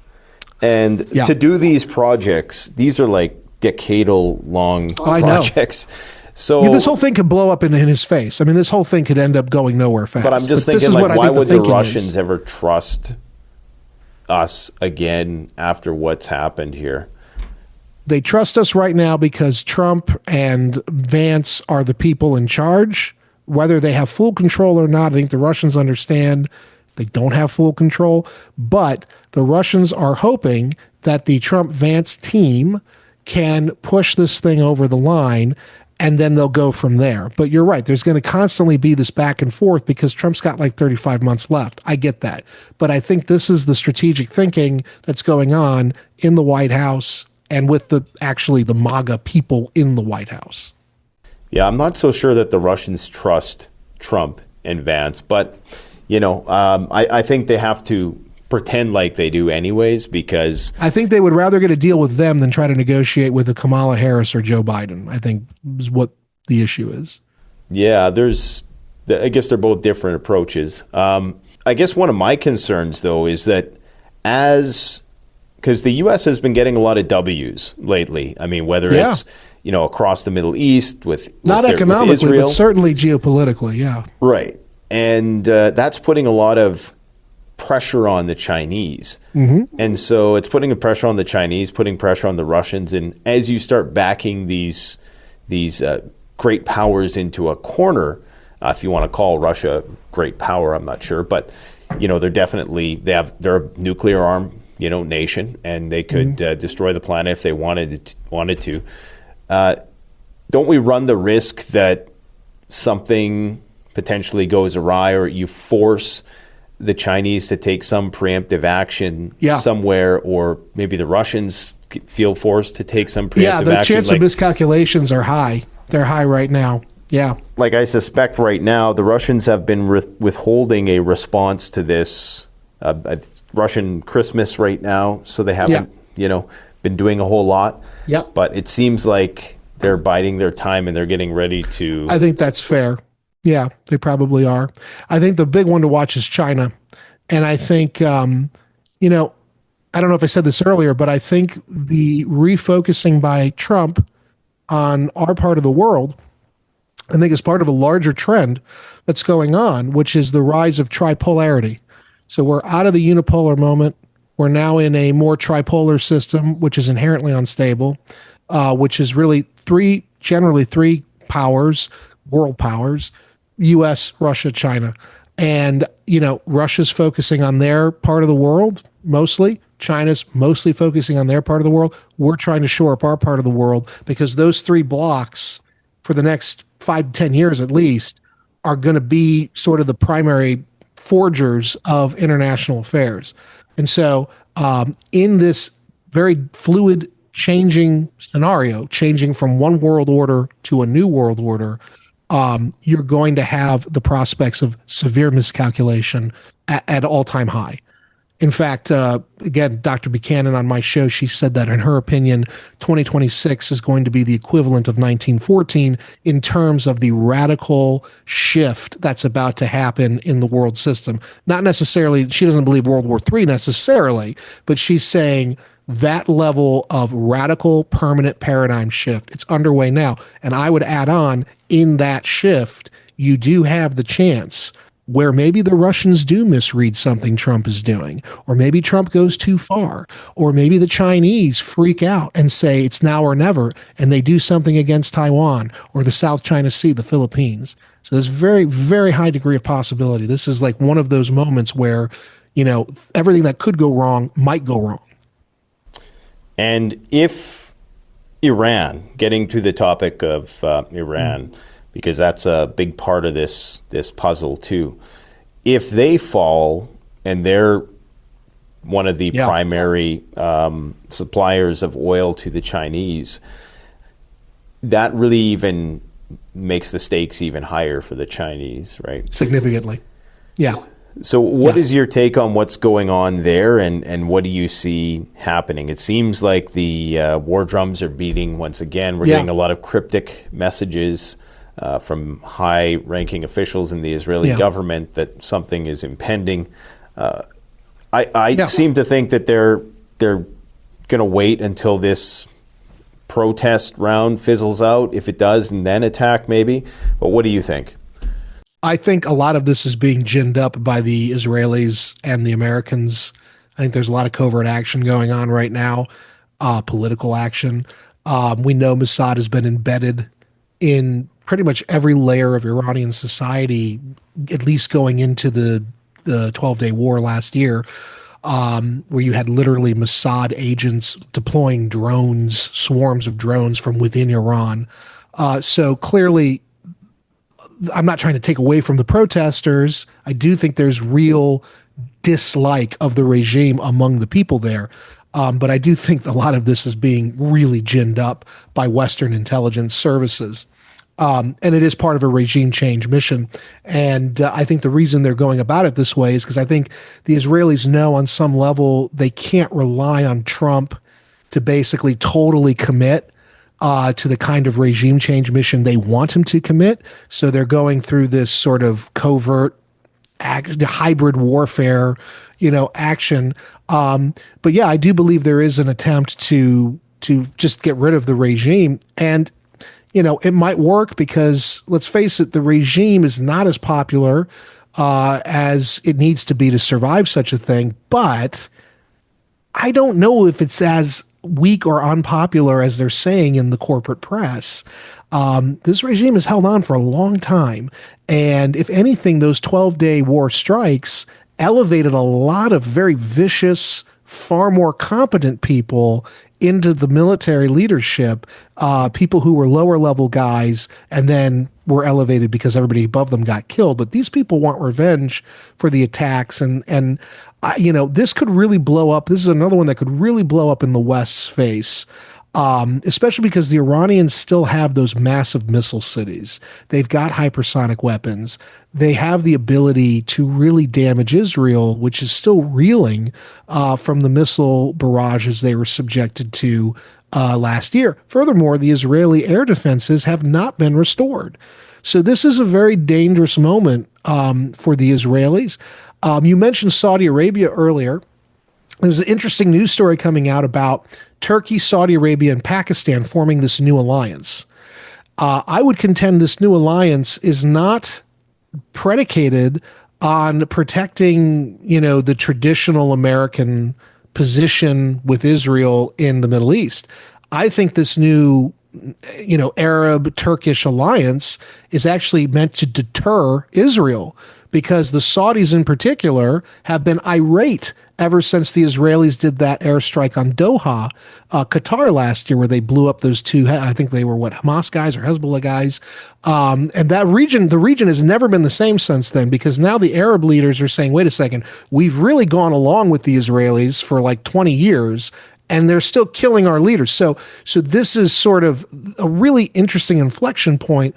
and to do these projects, these are like decadal long projects. So this whole thing could blow up in his face. I mean, this whole thing could end up going nowhere fast. But I'm just thinking, why would the Russians ever trust us again after what's happened here? They trust us right now because Trump and Vance are the people in charge. Whether they have full control or not, I think the Russians understand they don't have full control. But the Russians are hoping that the Trump-Vance team can push this thing over the line, and then they'll go from there. But you're right. There's going to constantly be this back and forth because Trump's got like 35 months left. I get that. But I think this is the strategic thinking that's going on in the White House and with the MAGA people in the White House. Yeah, I'm not so sure that the Russians trust Trump and Vance, but, I think they have to pretend like they do anyways, because I think they would rather get a deal with them than try to negotiate with a Kamala Harris or Joe Biden, I think is what the issue is. Yeah, I guess they're both different approaches. I guess one of my concerns, though, is that because the U.S. has been getting a lot of W's lately. I mean, whether it's, across the Middle East with Not with economically, Israel. but certainly geopolitically. Yeah. Right. And that's putting a lot of pressure on the Chinese. And so it's putting a pressure on the Chinese, putting pressure on the Russians. And as you start backing these great powers into a corner, if you want to call Russia great power, I'm not sure, but they're a nuclear armed nation, and they could destroy the planet if they wanted to. Don't we run the risk that something potentially goes awry, or you force the Chinese to take some preemptive action somewhere, or maybe the Russians feel forced to take some preemptive action? Yeah, the chance of miscalculations are high. They're high right now. Yeah. Like I suspect right now, the Russians have been withholding a response to this Russian Christmas right now, so they haven't, been doing a whole lot. Yep. But it seems like they're biding their time and they're getting ready to. I think that's fair. Yeah, they probably are. I think the big one to watch is China. And I think, I don't know if I said this earlier, but I think the refocusing by Trump on our part of the world, I think is part of a larger trend that's going on, which is the rise of tripolarity. So we're out of the unipolar moment. We're now in a more tripolar system, which is inherently unstable, which is really generally three powers, world powers: U.S., Russia, China. And, Russia's focusing on their part of the world mostly. China's mostly focusing on their part of the world. We're trying to shore up our part of the world, because those three blocks for the next 5 to 10 years at least are going to be sort of the primary forgers of international affairs. And so in this very fluid, changing scenario, changing from one world order to a new world order, you're going to have the prospects of severe miscalculation at all-time high. In fact, again, Dr. Buchanan on my show, she said that in her opinion, 2026 is going to be the equivalent of 1914 in terms of the radical shift that's about to happen in the world system. Not necessarily, she doesn't believe World War III necessarily, but she's saying that level of radical permanent paradigm shift, it's underway now. And I would add on, in that shift, you do have the chance where maybe the Russians do misread something Trump is doing, or maybe Trump goes too far, or maybe the Chinese freak out and say it's now or never, and they do something against Taiwan or the South China Sea, the Philippines. So there's very, very high degree of possibility. This is like one of those moments where, everything that could go wrong might go wrong. And if Iran, getting to the topic of Iran, because that's a big part of this puzzle too. If they fall and they're one of the primary suppliers of oil to the Chinese, that really even makes the stakes even higher for the Chinese, right? Significantly. Yeah. So what is your take on what's going on there, and what do you see happening? It seems like the war drums are beating once again. We're getting a lot of cryptic messages from high-ranking officials in the Israeli government that something is impending. I seem to think that they're going to wait until this protest round fizzles out, if it does, and then attack maybe. But what do you think? I think a lot of this is being ginned up by the Israelis and the Americans. I think there's a lot of covert action going on right now, political action. We know Mossad has been embedded in pretty much every layer of Iranian society, at least going into the 12-day war last year, where you had literally Mossad agents deploying drones, swarms of drones from within Iran. So clearly, I'm not trying to take away from the protesters. I do think there's real dislike of the regime among the people there. But I do think a lot of this is being really ginned up by Western intelligence services. And it is part of a regime change mission. And I think the reason they're going about it this way is because I think the Israelis know on some level they can't rely on Trump to basically totally commit to the kind of regime change mission they want him to commit. So they're going through this sort of covert hybrid warfare, action. But yeah, I do believe there is an attempt to to just get rid of the regime. And, it might work because, let's face it, the regime is not as popular as it needs to be to survive such a thing. But I don't know if it's as weak or unpopular as they're saying in the corporate press. This regime has held on for a long time. And if anything, those 12-day war strikes elevated a lot of very vicious, far more competent people into the military leadership, people who were lower level guys and then were elevated because everybody above them got killed. But these people want revenge for the attacks. And this could really blow up. This is another one that could really blow up in the West's face. Especially because the Iranians still have those massive missile cities. They've got hypersonic weapons. They have the ability to really damage Israel, which is still reeling from the missile barrages they were subjected to last year. Furthermore, the Israeli air defenses have not been restored. So this is a very dangerous moment for the Israelis. You mentioned Saudi Arabia earlier. There's an interesting news story coming out about Turkey, Saudi Arabia, and Pakistan forming this new alliance. I would contend this new alliance is not predicated on protecting, the traditional American position with Israel in the Middle East. I think this new, Arab-Turkish alliance is actually meant to deter Israel, because the Saudis in particular have been irate ever since the Israelis did that airstrike on Doha, Qatar last year, where they blew up those two, I think they were Hamas guys or Hezbollah guys. And the region has never been the same since then, because now the Arab leaders are saying, wait a second, we've really gone along with the Israelis for like 20 years, and they're still killing our leaders. So this is sort of a really interesting inflection point.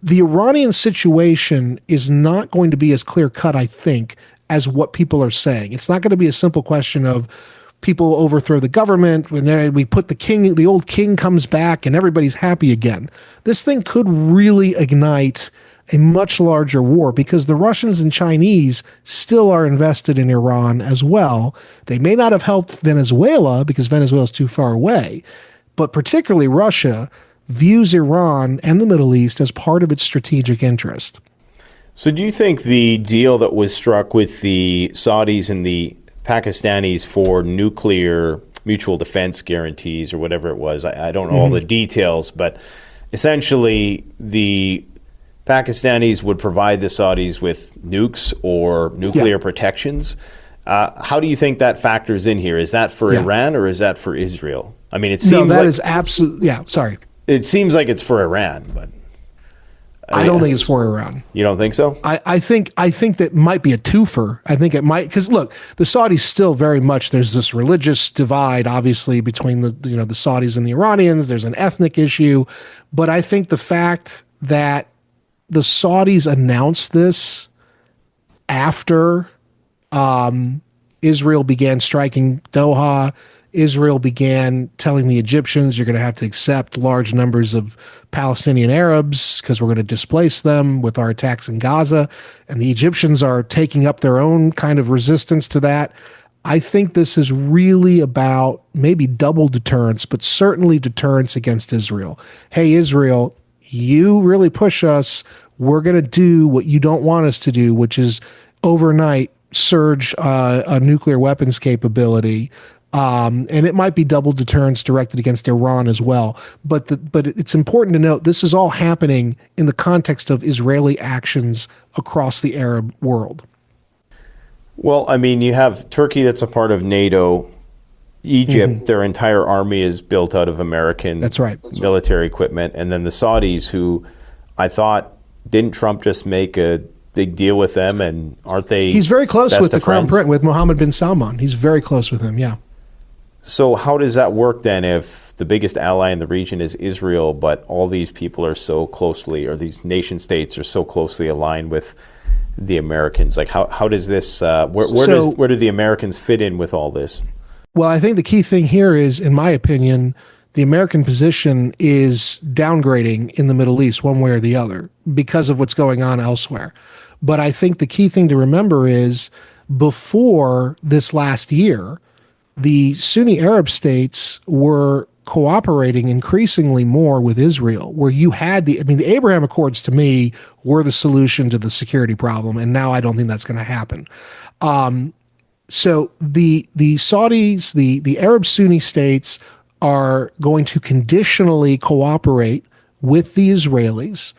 The Iranian situation is not going to be as clear-cut, I think, as what people are saying. It's not going to be a simple question of people overthrow the government, when we put the old king comes back and everybody's happy again. This thing could really ignite a much larger war, because the Russians and Chinese still are invested in Iran as well. They may not have helped Venezuela because Venezuela is too far away, but particularly Russia views Iran and the Middle East as part of its strategic interest. So do you think the deal that was struck with the Saudis and the Pakistanis for nuclear mutual defense guarantees, or whatever it was, I don't know all the details, but essentially the Pakistanis would provide the Saudis with nukes or nuclear protections. How do you think that factors in here? Is that for Iran or is that for Israel? I mean, it seems is absolutely, sorry. It seems like it's for Iran, but I don't think it's for Iran. You don't think so? I think that might be a twofer. I think it might, because look, the Saudis still very much, there's this religious divide, obviously, between the Saudis and the Iranians. There's an ethnic issue, but I think the fact that the Saudis announced this after Israel began striking Doha, Israel began telling the Egyptians, you're going to have to accept large numbers of Palestinian Arabs because we're going to displace them with our attacks in Gaza. And the Egyptians are taking up their own kind of resistance to that. I think this is really about maybe double deterrence, but certainly deterrence against Israel. Hey, Israel, you really push us. We're going to do what you don't want us to do, which is overnight surge a nuclear weapons capability. And it might be double deterrence directed against Iran as well. But it's important to note this is all happening in the context of Israeli actions across the Arab world. Well, I mean, you have Turkey that's a part of NATO. Egypt, their entire army is built out of American military equipment. And then the Saudis, who I thought, didn't Trump just make a big deal with them? And aren't they? He's very close with the Crown friends? Prince, with Mohammed bin Salman. He's very close with him, yeah. So how does that work then if the biggest ally in the region is Israel, but all these people are so closely, or these nation states are so closely aligned with the Americans? Like how does this, where do the Americans fit in with all this? Well, I think the key thing here is, in my opinion, the American position is downgrading in the Middle East one way or the other because of what's going on elsewhere. But I think the key thing to remember is, before this last year, the Sunni Arab states were cooperating increasingly more with Israel, where you had the Abraham Accords to me were the solution to the security problem, and now I don't think that's going to happen. So the Saudis, the Arab Sunni states are going to conditionally cooperate with the Israelis,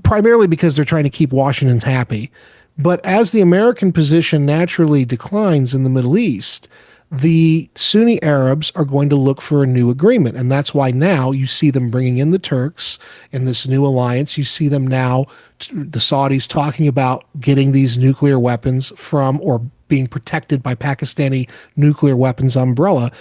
primarily because they're trying to keep Washington happy. But as the American position naturally declines in the Middle East, the Sunni Arabs are going to look for a new agreement. And that's why now you see them bringing in the Turks in this new alliance. You see them now, the Saudis, talking about getting these nuclear weapons from or being protected by Pakistani nuclear weapons umbrella.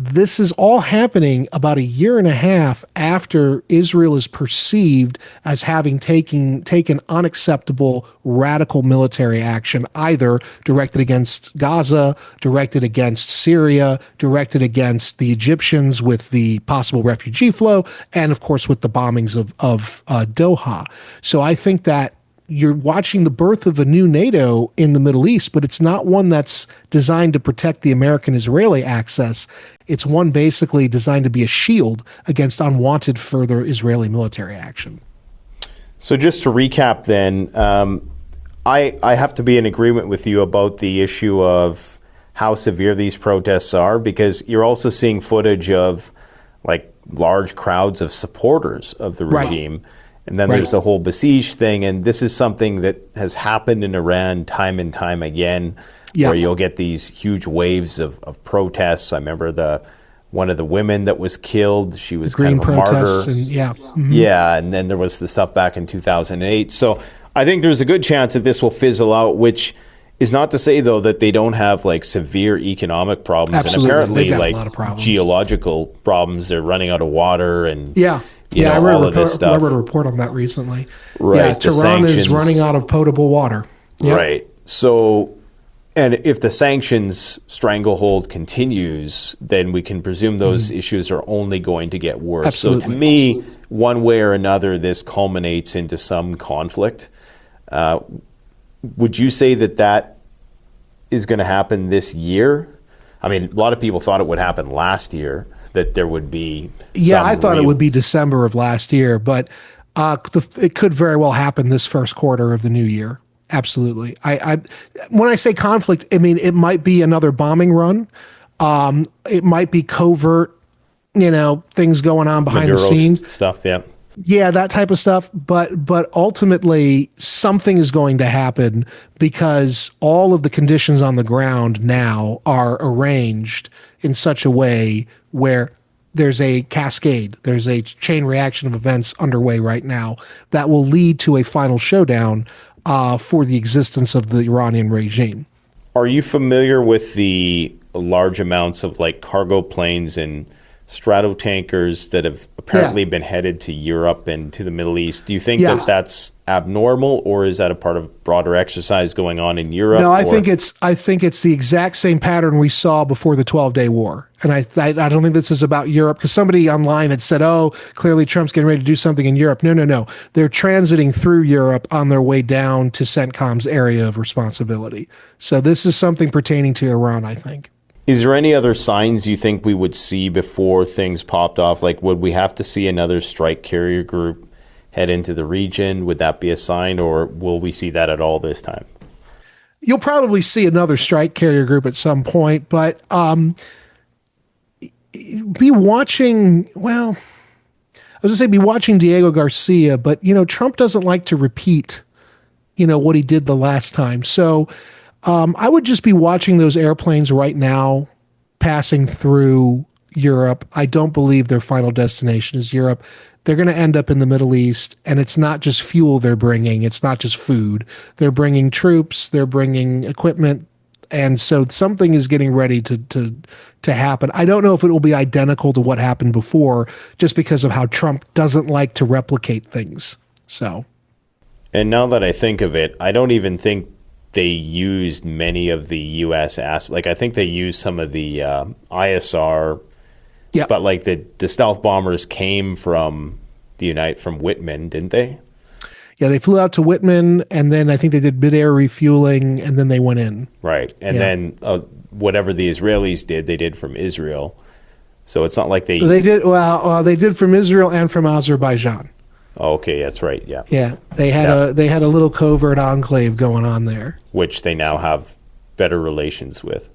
This is all happening about a year and a half after Israel is perceived as having taken unacceptable radical military action, either directed against Gaza, directed against Syria, directed against the Egyptians with the possible refugee flow, and of course with the bombings of Doha. So I think that you're watching the birth of a new NATO in the Middle East, but it's not one that's designed to protect the American-Israeli axis. It's one basically designed to be a shield against unwanted further Israeli military action. So just to recap then, I have to be in agreement with you about the issue of how severe these protests are, because you're also seeing footage of like large crowds of supporters of the regime. Right. And then there's the whole Basij thing, and this is something that has happened in Iran time and time again, where you'll get these huge waves of protests. I remember one of the women that was killed, she was kind of a martyr. And then there was the stuff back in 2008. So I think there's a good chance that this will fizzle out, which is not to say, though, that they don't have like severe economic problems. Absolutely. And apparently They've got like a lot of problems. Geological problems. They're running out of water and I all of this stuff. I read a report on that recently. Right. Yeah, Tehran is running out of potable water. Yep. Right. So, and if the sanctions stranglehold continues, then we can presume those issues are only going to get worse. Absolutely. So to me, one way or another, this culminates into some conflict. Would you say that is going to happen this year? I mean, a lot of people thought it would happen last year, that there would be I thought it would be December of last year, but it could very well happen this first quarter of the new year. Absolutely. When I say conflict, I mean it might be another bombing run. It might be covert, things going on behind the scenes stuff. Yeah, that type of stuff. But ultimately, something is going to happen because all of the conditions on the ground now are arranged in such a way where there's a cascade, there's a chain reaction of events underway right now that will lead to a final showdown for the existence of the Iranian regime. Are you familiar with the large amounts of like cargo planes and stratotankers that have apparently been headed to Europe and to the Middle East? Do you think that that's abnormal, or is that a part of broader exercise going on in Europe? No, I think it's the exact same pattern we saw before the 12-day war. And I don't think this is about Europe, because somebody online had said, oh, clearly Trump's getting ready to do something in Europe. No. They're transiting through Europe on their way down to CENTCOM's area of responsibility. So this is something pertaining to Iran, I think. Is there any other signs you think we would see before things popped off? Like, would we have to see another strike carrier group head into the region? Would that be a sign, or will we see that at all this time? You'll probably see another strike carrier group at some point, but be watching Diego Garcia, but, Trump doesn't like to repeat, what he did the last time. So I would just be watching those airplanes right now passing through Europe. I don't believe their final destination is Europe. They're going to end up in the Middle East, and it's not just fuel they're bringing. It's not just food. They're bringing troops. They're bringing equipment. And so something is getting ready to happen. I don't know if it will be identical to what happened before, just because of how Trump doesn't like to replicate things. So. And now that I think of it, I don't even think they used many of the U.S. assets. Like, I think they used some of the ISR, but like the stealth bombers came from from Whitman, didn't they? Yeah, they flew out to Whitman, and then I think they did mid-air refueling, and then they went in. Right, and then whatever the Israelis did, they did from Israel. So it's not like they. They did they did from Israel and from Azerbaijan. Okay, that's right. Yeah. Yeah, they had a little covert enclave going on there, which they now have better relations with.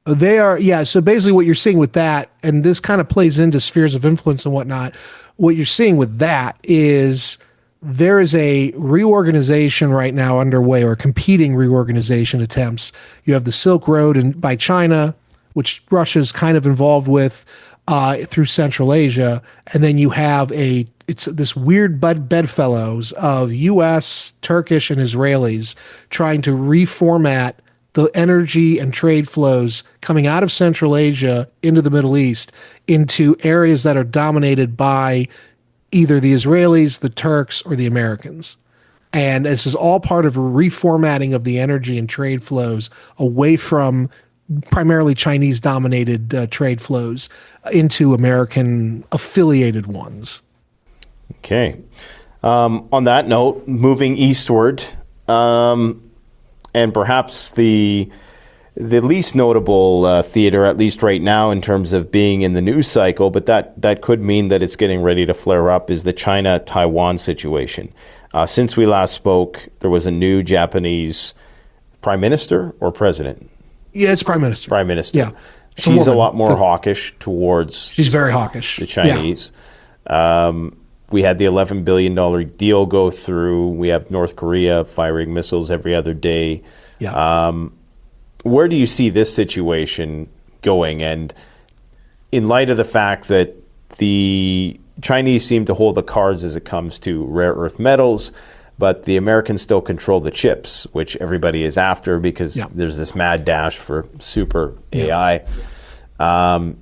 They are, yeah. So basically, what you're seeing with that, and this kind of plays into spheres of influence and whatnot. What you're seeing with that is there is a reorganization right now underway, or competing reorganization attempts. You have the Silk Road by China, which Russia's kind of involved with through Central Asia, and then you have it's this weird bedfellows of U.S., Turkish, and Israelis trying to reformat the energy and trade flows coming out of Central Asia into the Middle East into areas that are dominated by either the Israelis, the Turks, or the Americans. And this is all part of a reformatting of the energy and trade flows away from primarily Chinese-dominated trade flows into American-affiliated ones. Okay. On that note, moving eastward, and perhaps the least notable theater, at least right now in terms of being in the news cycle, but that could mean that it's getting ready to flare up, is the China-Taiwan situation. Since we last spoke, there was a new Japanese prime minister or president? Yeah, it's prime minister. Prime minister. Yeah. She's a lot more hawkish towards... She's very hawkish. The Chinese. Yeah. We had the $11 billion deal go through. We have North Korea firing missiles every other day. Yeah. Where do you see this situation going? And in light of the fact that the Chinese seem to hold the cards as it comes to rare earth metals, but the Americans still control the chips, which everybody is after because there's this mad dash for super AI. How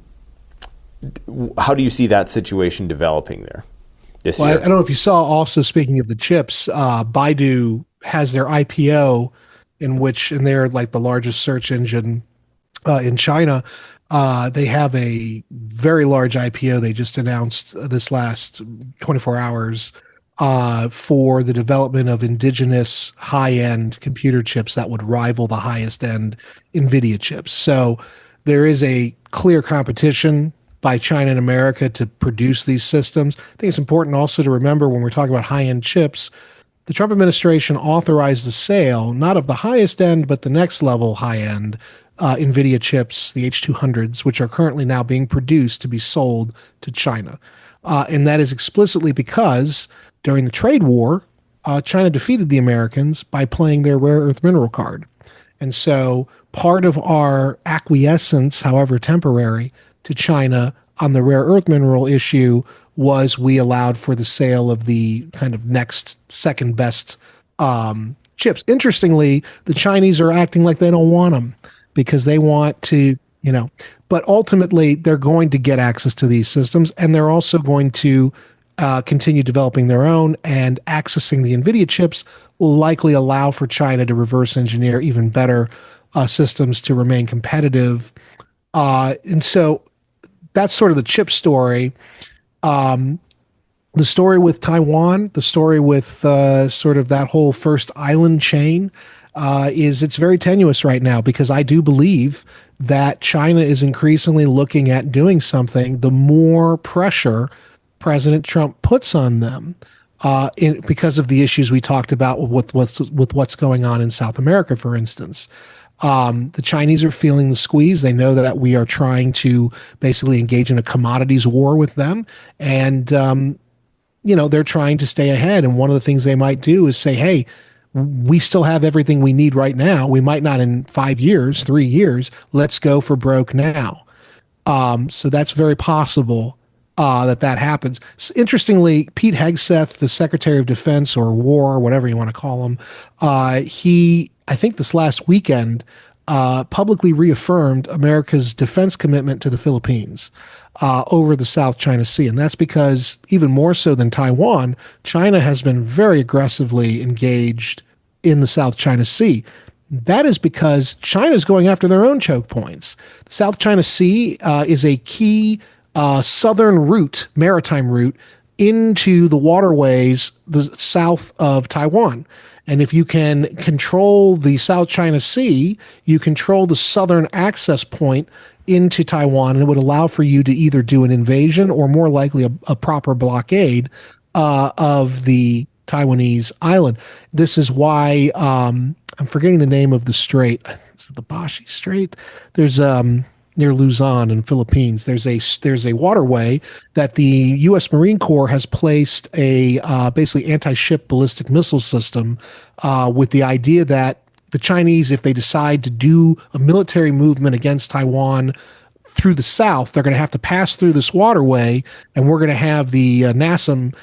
do you see that situation developing there? Well, I don't know if you saw also, speaking of the chips, Baidu has their IPO and they're like the largest search engine in China. They have a very large IPO they just announced this last 24 hours for the development of indigenous high-end computer chips that would rival the highest end NVIDIA chips. So there is a clear competition by China and America to produce these systems. I think it's important also to remember when we're talking about high-end chips, the Trump administration authorized the sale, not of the highest end, but the next level high-end NVIDIA chips, the H200s, which are currently now being produced to be sold to China. And that is explicitly because during the trade war, China defeated the Americans by playing their rare earth mineral card. And so part of our acquiescence, however temporary, to China on the rare earth mineral issue was we allowed for the sale of the kind of next second best chips. Interestingly, the Chinese are acting like they don't want them because they want to, but ultimately they're going to get access to these systems, and they're also going to continue developing their own, and accessing the NVIDIA chips will likely allow for China to reverse engineer even better systems to remain competitive. And so that's sort of the chip story. The story with Taiwan, the story with sort of that whole first island chain it's very tenuous right now, because I do believe that China is increasingly looking at doing something the more pressure President Trump puts on them because of the issues we talked about with what's going on in South America, for instance. The Chinese are feeling the squeeze. They know that we are trying to basically engage in a commodities war with them. And, they're trying to stay ahead. And one of the things they might do is say, hey, we still have everything we need right now. We might not in 5 years, 3 years. Let's go for broke now. So that's very possible that happens. So interestingly, Pete Hegseth, the Secretary of Defense or War, whatever you want to call him, he, I think this last weekend, publicly reaffirmed America's defense commitment to the Philippines over the South China Sea. And that's because, even more so than Taiwan, China has been very aggressively engaged in the South China Sea. That is because China is going after their own choke points. The South China Sea is a key southern route, maritime route, into the waterways the south of Taiwan. And if you can control the South China Sea, you control the southern access point into Taiwan, and it would allow for you to either do an invasion or more likely a proper blockade of the Taiwanese island. This is why I'm forgetting the name of the strait. Is it the Bashi Strait? There's near Luzon in Philippines. There's a waterway that the U.S. Marine Corps has placed a basically anti-ship ballistic missile system with the idea that the Chinese, if they decide to do a military movement against Taiwan through the south, they're going to have to pass through this waterway, and we're going to have the NASAM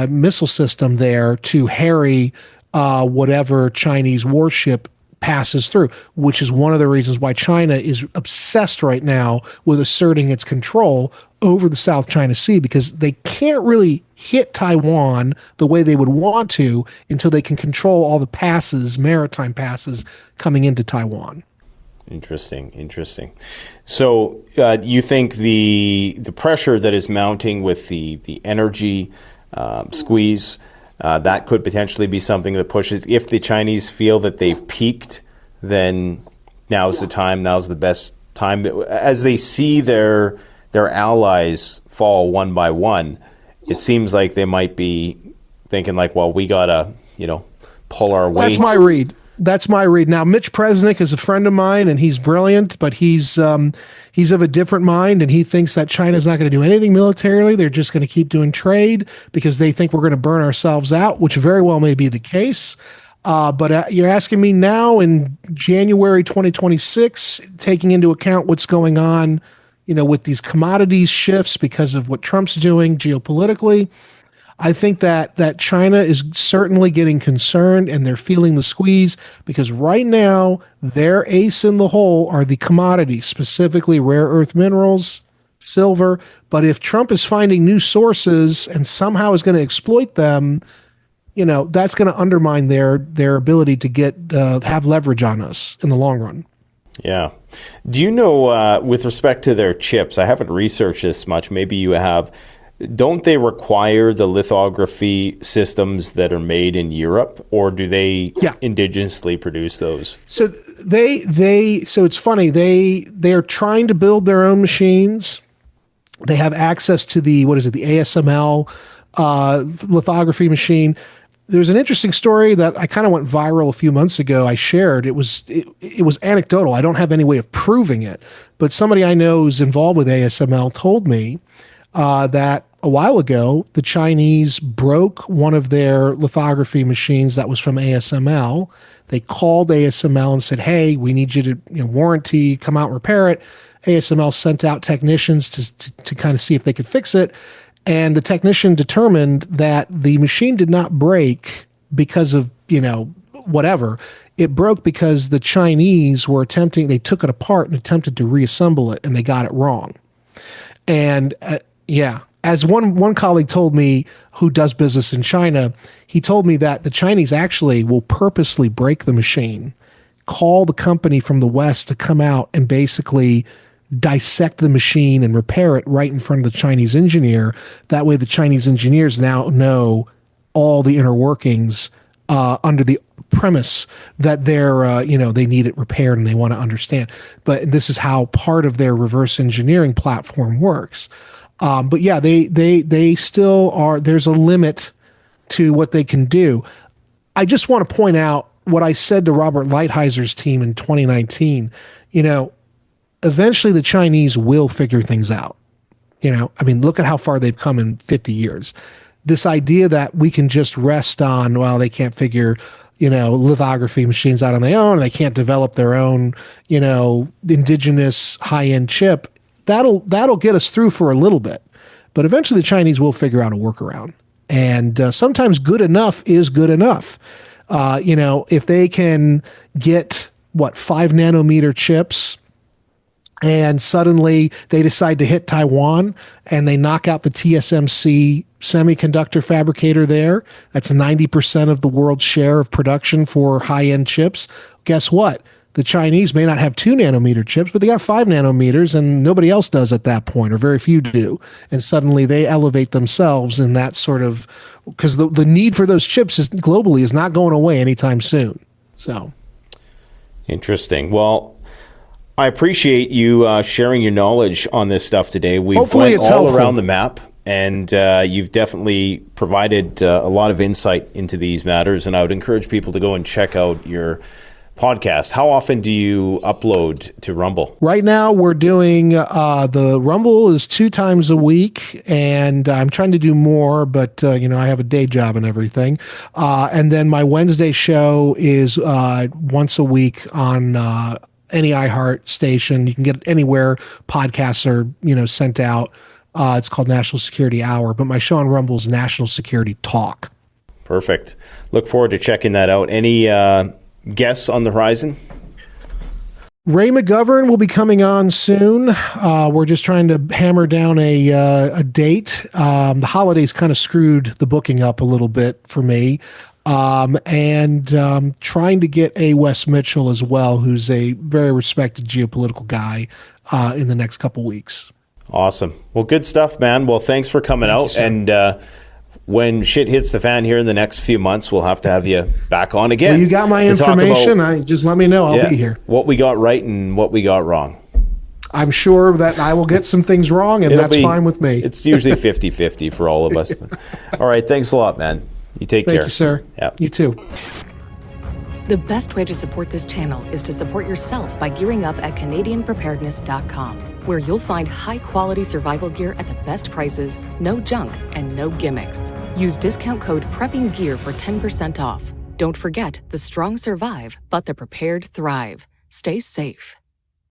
missile system there to harry whatever Chinese warship passes through, which is one of the reasons why China is obsessed right now with asserting its control over the South China Sea, because they can't really hit Taiwan the way they would want to until they can control all the passes, maritime passes coming into Taiwan. Interesting. So you think the pressure that is mounting with the energy squeeze, that could potentially be something that pushes, if the Chinese feel that they've peaked, then now's the best time. As they see their allies fall one by one, it seems like they might be thinking like, well, we gotta, pull our weight. That's my read. Now, Mitch Presnick is a friend of mine, and he's brilliant, but he's of a different mind, and he thinks that China's not going to do anything militarily. They're just going to keep doing trade because they think we're going to burn ourselves out, which very well may be the case. But you're asking me now in January 2026, taking into account what's going on, with these commodities shifts because of what Trump's doing geopolitically. I think that China is certainly getting concerned, and they're feeling the squeeze because right now their ace in the hole are the commodities, specifically rare earth minerals, silver. But if Trump is finding new sources and somehow is going to exploit them, that's going to undermine their ability to have leverage on us in the long run. Yeah. Do you know, with respect to their chips, I haven't researched this much, maybe you have, don't they require the lithography systems that are made in Europe, or do they indigenously produce those? So so it's funny, they're trying to build their own machines. They have access to the ASML lithography machine. There's an interesting story that I kind of went viral a few months ago. I shared. It was anecdotal. I don't have any way of proving it, but somebody I know who's involved with ASML told me that a while ago the Chinese broke one of their lithography machines that was from ASML. They called ASML and said, "Hey, we need you to warranty, come out and repair it." ASML sent out technicians to kind of see if they could fix it. And the technician determined that the machine did not break because of, whatever. It broke because the Chinese they took it apart and attempted to reassemble it, and they got it wrong. And as one colleague told me who does business in China, he told me that the Chinese actually will purposely break the machine, call the company from the West to come out and basically dissect the machine and repair it right in front of the Chinese engineer. That way the Chinese engineers now know all the inner workings under the premise that they need it repaired and they want to understand. But this is how part of their reverse engineering platform works. But yeah, they still are, there's a limit to what they can do. I just want to point out what I said to Robert Lighthizer team in 2019, eventually the Chinese will figure things out. Look at how far they've come in 50 years. This idea that we can just rest on, well, they can't figure, lithography machines out on their own, they can't develop their own, indigenous high-end chip, that'll get us through for a little bit. But eventually the Chinese will figure out a workaround. And sometimes good enough is good enough. If they can get, 5 nanometer chips, and suddenly they decide to hit Taiwan and they knock out the TSMC semiconductor fabricator there. That's 90% of the world's share of production for high-end chips. Guess what? The Chinese may not have 2 nanometer chips, but they got 5 nanometers and nobody else does at that point, or very few do. And suddenly they elevate themselves in that sort of, because the need for those chips globally is not going away anytime soon. So. Interesting. Well, I appreciate you sharing your knowledge on this stuff today. We've Hopefully went it's all helpful. around the map, and you've definitely provided a lot of insight into these matters, and I would encourage people to go and check out your podcast. How often do you upload to Rumble? Right now, we're doing the Rumble is 2 times a week, and I'm trying to do more, but I have a day job and everything. And then my Wednesday show is once a week on any iHeart station. You can get it anywhere podcasts are sent out. It's called National Security Hour, but my show on Rumble is National Security Talk. Perfect. Look forward to checking that out. Any guests on the horizon? Ray McGovern will be coming on soon. We're just trying to hammer down a date. The holidays kind of screwed the booking up a little bit for me. And trying to get a Wes Mitchell as well, who's a very respected geopolitical guy, in the next couple weeks. Awesome. Well, good stuff, man. Well, thanks for coming out. And when shit hits the fan here in the next few months, we'll have to have you back on again. Well, you got my to talk information. Just let me know. I'll be here. What we got right and what we got wrong. I'm sure that I will get some things wrong, and that's fine with me. It's usually 50-50 for all of us. All right. Thanks a lot, man. You take care. Thank you, sir. Yep. You too. The best way to support this channel is to support yourself by gearing up at CanadianPreparedness.com, where you'll find high-quality survival gear at the best prices, no junk, and no gimmicks. Use discount code PREPPINGGEAR for 10% off. Don't forget, the strong survive, but the prepared thrive. Stay safe.